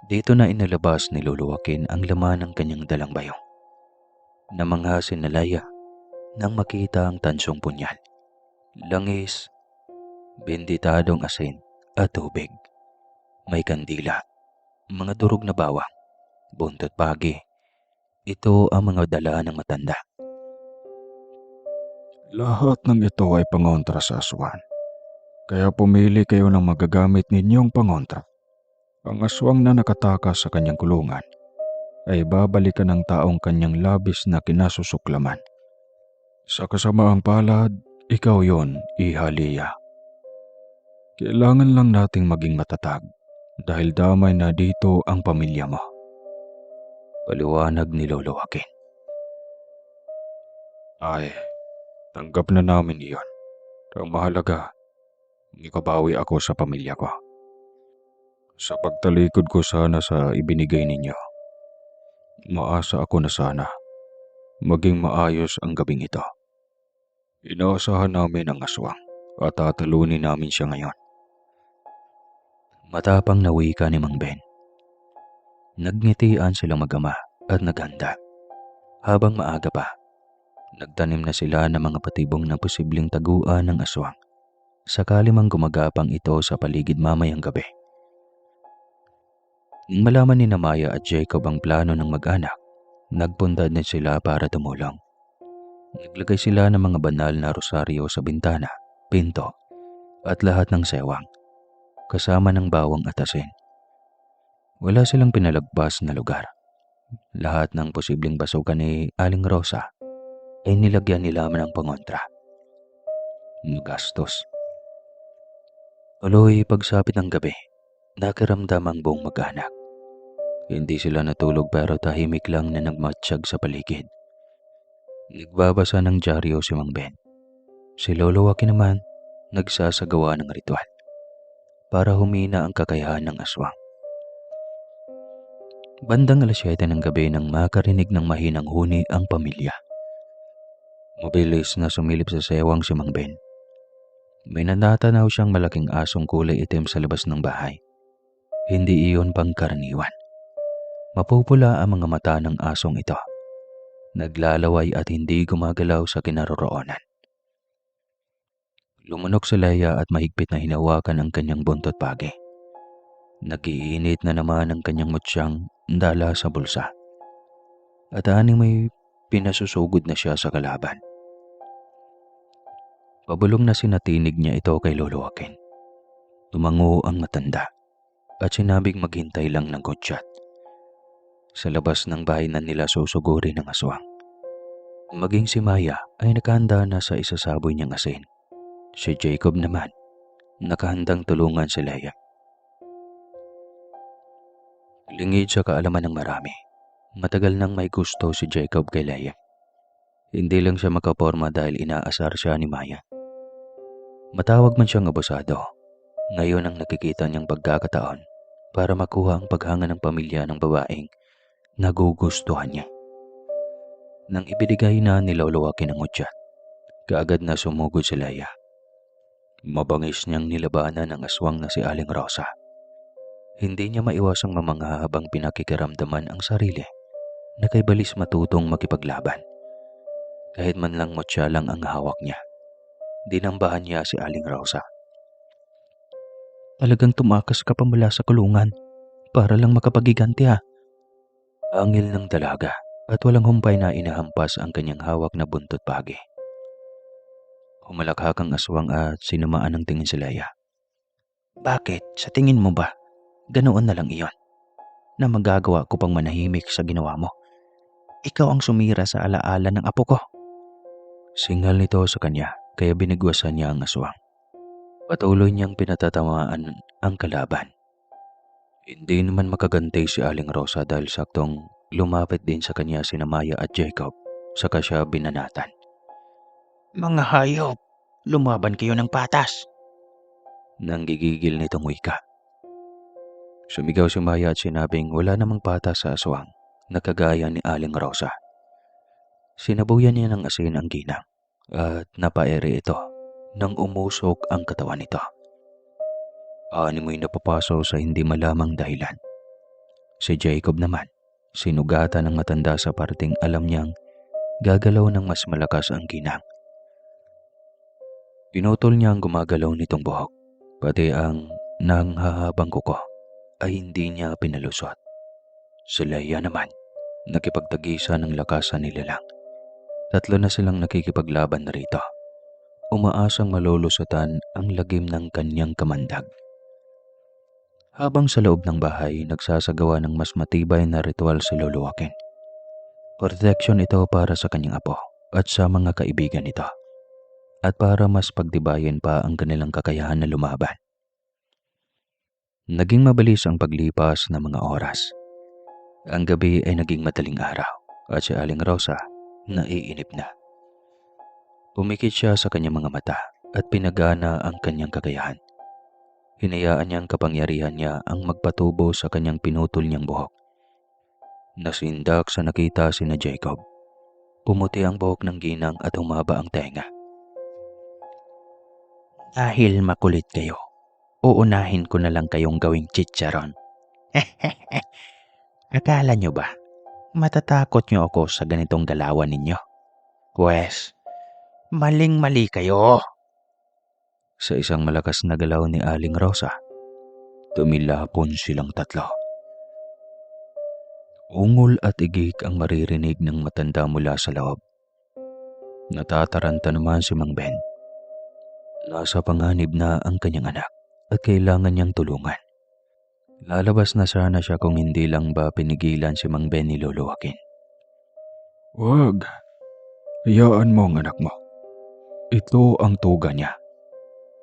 Dito na inilabas ni Lolo Joaquin ang laman ng kanyang dalang bayong. Namangha si Leia nang makita ang tansong punyal, langis, benditadong asin at tubig. May kandila, mga durog na bawang, buntot pagi. Ito ang mga dala ng matanda. Lahat ng ito ay pangontra sa aswang. Kaya pumili kayo ng magagamit ninyong pangontra. Ang aswang na nakatakas sa kanyang kulungan ay babalikan ng taong kanyang labis na kinasusuklaman. Sa kasamaang palad, ikaw yon, Iha Leia. Kailangan lang nating maging matatag dahil damay na dito ang pamilya mo. Paliwanag ni Lolo Joaquin. Ay, tanggap na namin iyon. Ang mahalaga, ikabawi ako sa pamilya ko. Sa pagtalikod ko sana sa ibinigay ninyo, maasa ako na sana maging maayos ang gabing ito. Inaasahan namin ang aswang at tatalunin namin siya ngayon. Matapang na wika ni Mang Ben. Nagngitian silang mag-ama at naghanda. Habang maaga pa, nagtanim na sila ng mga patibong na posibleng taguan ng aswang sakali mang gumagapang ito sa paligid mamayang gabi. Nang malaman ni Maya at Jacob ang plano ng mag-anak, nagpunta din sila para tumulong. Naglagay sila ng mga banal na rosaryo sa bintana, pinto, at lahat ng sewang, kasama ng bawang at asin. Wala silang pinalagpas na lugar. Lahat ng posibleng basukan ni Aling Rosa ay nilagyan nila ng pangontra. Magastos. Tuloy pagsapit ng gabi, nakiramdam ang buong mag-anak. Hindi sila natulog pero tahimik lang na nagmatsyag sa paligid. Nagbabasa ng dyaryo si Mang Ben. Si Lolo Joaquin naman nagsasagawa ng ritual para humina ang kakayahan ng aswang. Bandang 7:00 ng gabi nang makarinig ng mahinang huni ang pamilya. Mabilis na sumilip sa sewang si Mang Ben. May natatanaw siyang malaking asong kulay itim sa labas ng bahay. Hindi iyon pangkaraniwan. Mapupula ang mga mata ng asong ito. Naglalaway at hindi gumagalaw sa kinaroroonan. Lumunok si Leia at mahigpit na hinawakan ang kanyang buntot pagi. Nagiinit na naman ang kanyang mutsyang dala sa bulsa. At aning may pinasusugod na siya sa kalaban. Pabulong na sinatinig niya ito kay Lolo Joaquin. Tumango ang matanda at sinabing maghintay lang ng kutsat. Sa labas ng bahay na nila susugurin ng aswang. Maging si Maya ay nakahanda na sa isasaboy niyang asin. Si Jacob naman, nakahandang tulungan si Leia. Lingid sa kaalaman ng marami, matagal nang may gusto si Jacob kay Leia. Hindi lang siya makaporma dahil inaasar siya ni Maya. Matawag man siyang abusado, ngayon ang nakikita niyang pagkakataon para makuha ang paghanga ng pamilya ng babaeng nagugustuhan niya. Nang ibinigay na ni Lolo Joaquin ang udyat, kaagad na sumugod si Leia. Mabangis niyang nilabanan ang aswang na si Aling Rosa. Hindi niya maiwasang mamangha habang pinakikiramdaman ang sarili na kay balis matutong makipaglaban. Kahit man lang mutya lang ang hawak niya, dinambahan niya si Aling Rosa. Talagang tumakas ka pa mula sa kulungan para lang makapagiganti ha. Angil ng dalaga at walang humpay na inahampas ang kanyang hawak na buntot pagi. Humalakhak ang aswang at sinumaan ng tingin si Leia. Bakit? Sa tingin mo ba? Ganoon na lang iyon. Na magagawa ko pang manahimik sa ginawa mo. Ikaw ang sumira sa alaala ng apo ko. Singal nito sa kanya kaya binigwasan niya ang aswang. Patuloy niyang pinatatamaan ang kalaban. Hindi naman makaganti si Aling Rosa dahil saktong lumapit din sa kanya sina Maya at Jacob saka siya binanatan. Mga hayop! Lumaban kayo ng patas! Nanggigigil nitong wika. Sumigaw si Maya at sinabing wala namang patas sa aswang na kagaya ni Aling Rosa. Sinabuyan niya ng asin ang ginang at napaere ito nang umusok ang katawan nito. Animoy napapaso sa hindi malamang dahilan. Si Jacob naman, sinugatan ng matanda sa parting alam niyang gagalaw ng mas malakas ang ginang. Pinutol niya ang gumagalaw nitong buhok, pati ang nanghahabang kuko ay hindi niya pinalusot. Si Leia naman, nakipagtagisa ng lakas sa nilalang. 3 na silang nakikipaglaban na rito. Umaasang malulusutan ang lagim ng kanyang kamandag. Habang sa loob ng bahay, nagsasagawa ng mas matibay na ritual si Lolo Joaquin. Proteksyon ito para sa kanyang apo at sa mga kaibigan nito. At para mas pagtibayin pa ang kanilang kakayahan na lumaban. Naging mabilis ang paglipas ng mga oras. Ang gabi ay naging madaling araw at si Aling Rosa naiinip na. Pumikit siya sa kanyang mga mata at pinagana ang kanyang kakayahan. Hinayaan niyang kapangyarihan niya ang magpatubo sa kanyang pinutol niyang buhok. Nasindak sa nakita sina Jacob. Pumuti ang buhok ng ginang at humaba ang tenga. Dahil makulit kayo, uunahin ko na lang kayong gawing chicharon. Akala nyo ba, matatakot nyo ako sa ganitong galawan ninyo? Pwes, maling-mali kayo. Sa isang malakas na galaw ni Aling Rosa, tumilapon silang 3. Ungol at igik ang maririnig ng matanda mula sa loob. Natataranta naman si Mang Ben. Nasa panganib na ang kanyang anak at kailangan niyang tulungan. Lalabas na sana siya kung hindi lang ba pinigilan si Mang Ben ni Lolo Joaquin. Wag, hayaan mo ang anak mo. Ito ang tuga niya.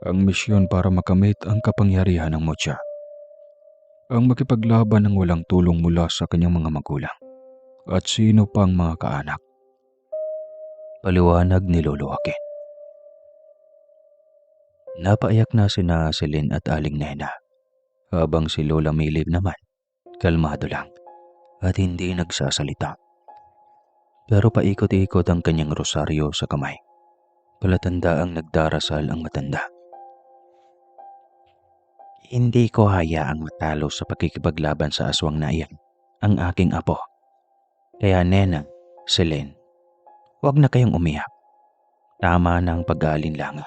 Ang misyon para makamit ang kapangyarihan ng Mucha. Ang makipaglaban ng walang tulong mula sa kanyang mga magulang at sino pang mga kaanak. Paliwanag ni Lolo Joaquin. Napaiyak na sina Celine at Aling Nena, habang si Lola Milib naman, kalmado lang at hindi nagsasalita. Pero paikot-ikot ang kanyang rosaryo sa kamay. Palatanda ang nagdarasal ang matanda. Hindi ko hayaang matalo sa pakikipaglaban sa aswang na iyan, ang aking apo. Kaya Nena, Celine, huwag na kayong umiyak. Tama na ang pag-aalinlangan.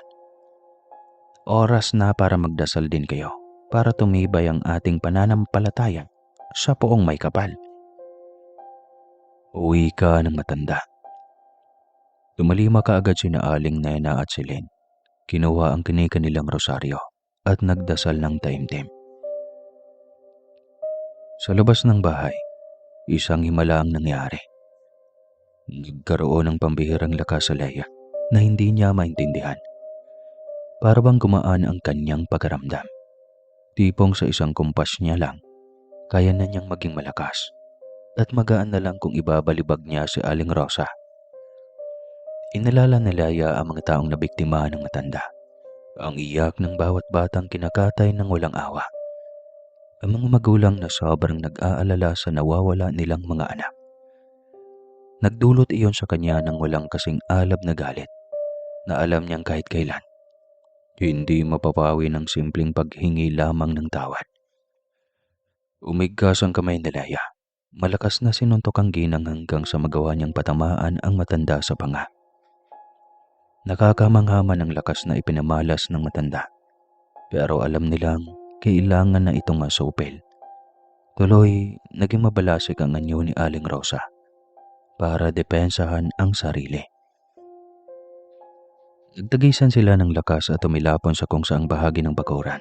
Oras na para magdasal din kayo para tumibay ang ating pananampalataya sa poong may kapal. Uwi ka ng matanda. Tumalima kaagad sina Aling Nena at Celine. Kinuha ang kanilang rosaryo at nagdasal ng taimtim. Sa labas ng bahay, isang himala ang nangyari. Nagkaroon ng pambihirang lakas sa Leia na hindi niya maintindihan. Para bang gumaan ang kanyang pagkaramdam. Tipong sa isang kumpas niya lang, kaya na niyang maging malakas at magaan na lang kung ibabalibag niya si Aling Rosa. Inalala ni Leia ang mga taong nabiktima ng matanda. Ang iyak ng bawat batang kinakatay ng walang awa. Ang mga magulang na sobrang nag-aalala sa nawawala nilang mga anak. Nagdulot iyon sa kanya ng walang kasing alab na galit na alam niyang kahit kailan hindi mapapawi ng simpleng paghingi lamang ng tawad. Umigkas ang kamay ni Leia. Malakas na sinuntok ang ginang hanggang sa magawa niyang patamaan ang matanda sa panga. Nakakamanghaman ang lakas na ipinamalas ng matanda. Pero alam nilang kailangan na itong masupil. Tuloy, naging mabalasik ang anyo ni Aling Rosa para depensahan ang sarili. Nagtagisan sila ng lakas at tumilapon sa kung saang bahagi ng bakuran.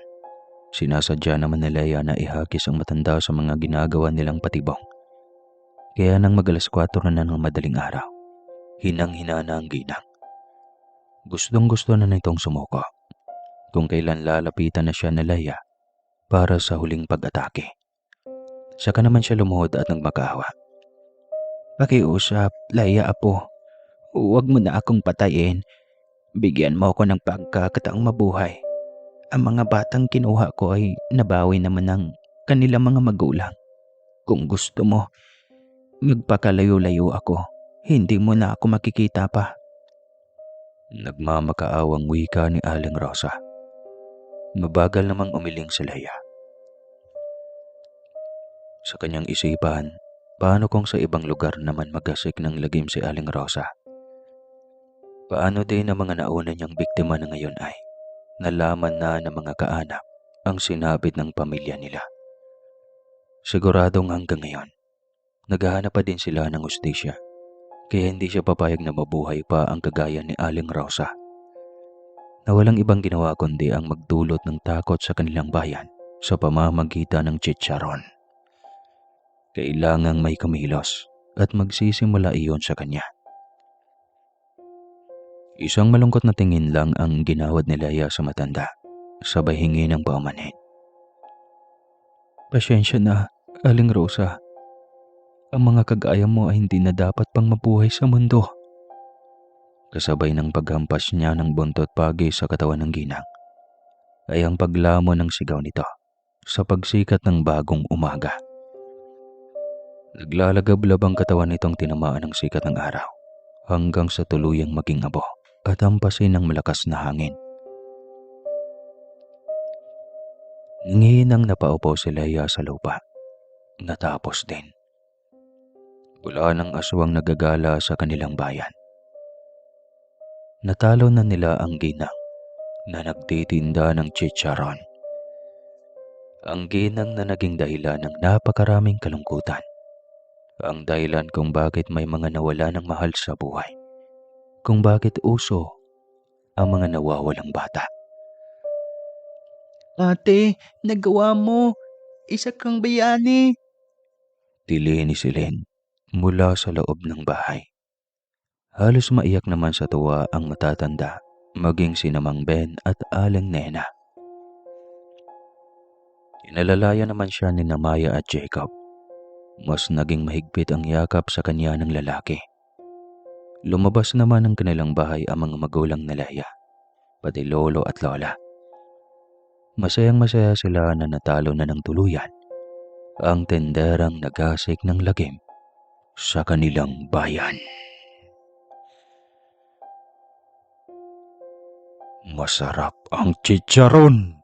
Sinasadya naman ni Leia na ihagis ang matanda sa mga ginagawa nilang patibong. Kaya nang mag-alas 4 na ng madaling araw, hinang-hina na ang ginang. Gustong-gusto na nitong sumuko kung kailan lalapitan na siya ni Leia para sa huling pag-atake. Saka naman siya lumuhod at nagmakaawa. Pakiusap, Leia apo. Huwag mo na akong patayin. Bigyan mo ako ng pagkakataong mabuhay. Ang mga batang kinuha ko ay nabawi naman ng kanilang mga magulang. Kung gusto mo, magpakalayo-layo ako. Hindi mo na ako makikita pa. Nagmamakaawang wika ni Aling Rosa. Mabagal namang umiling si Leia. Sa kanyang isipan, paano kung sa ibang lugar naman magasik ng lagim si Aling Rosa? Paano din ang mga nauna niyang biktima na ngayon ay nalaman na ng mga kaanak ang sinabit ng pamilya nila? Siguradong hanggang ngayon, naghahanap pa din sila ng hustisya, kaya hindi siya papayag na mabuhay pa ang kagaya ni Aling Rosa, na walang ibang ginawa kundi ang magdulot ng takot sa kanilang bayan sa pamamagitan ng chicharon. Kailangang may kumilos at magsisimula iyon sa kanya. Isang malungkot na tingin lang ang ginawad ni Leia sa matanda, sabay hingi ng paumanhin. Pasensya na, Aling Rosa. Ang mga kagaya mo ay hindi na dapat pang mabuhay sa mundo. Kasabay ng paghampas niya ng buntot pagi sa katawan ng ginang, ay ang paglamon ng sigaw nito sa pagsikat ng bagong umaga. Naglalagablab ang katawan nitong tinamaan ng sikat ng araw hanggang sa tuluyang maging abo at hampasin ng malakas na hangin. Nanghihinang napaupo si Leia sa lupa. Natapos din. Wala ng aswang nagagala sa kanilang bayan. Natalo na nila ang ginang na nagtitinda ng chicharon. Ang ginang na naging dahilan ng napakaraming kalungkutan Ang dahilan kung bakit may mga nawala ng mahal sa buhay. Kung bakit uso ang mga nawawalang bata. Ate, nagawa mo. Isa kang bayani. Tili ni Celine mula sa loob ng bahay. Halos maiyak naman sa tuwa ang matatanda, maging si Namang Ben at Aling Nena. Inalalayan naman siya ni Maya at Jacob. Mas naging mahigpit ang yakap sa kanya ng lalaki. Lumabas naman ng kanilang bahay ang mga magulang na Leia, pati lolo at lola. Masayang masaya sila na natalo na ng tuluyan ang tenderang nagasik ng lagim sa kanilang bayan. Masarap ang chicharon!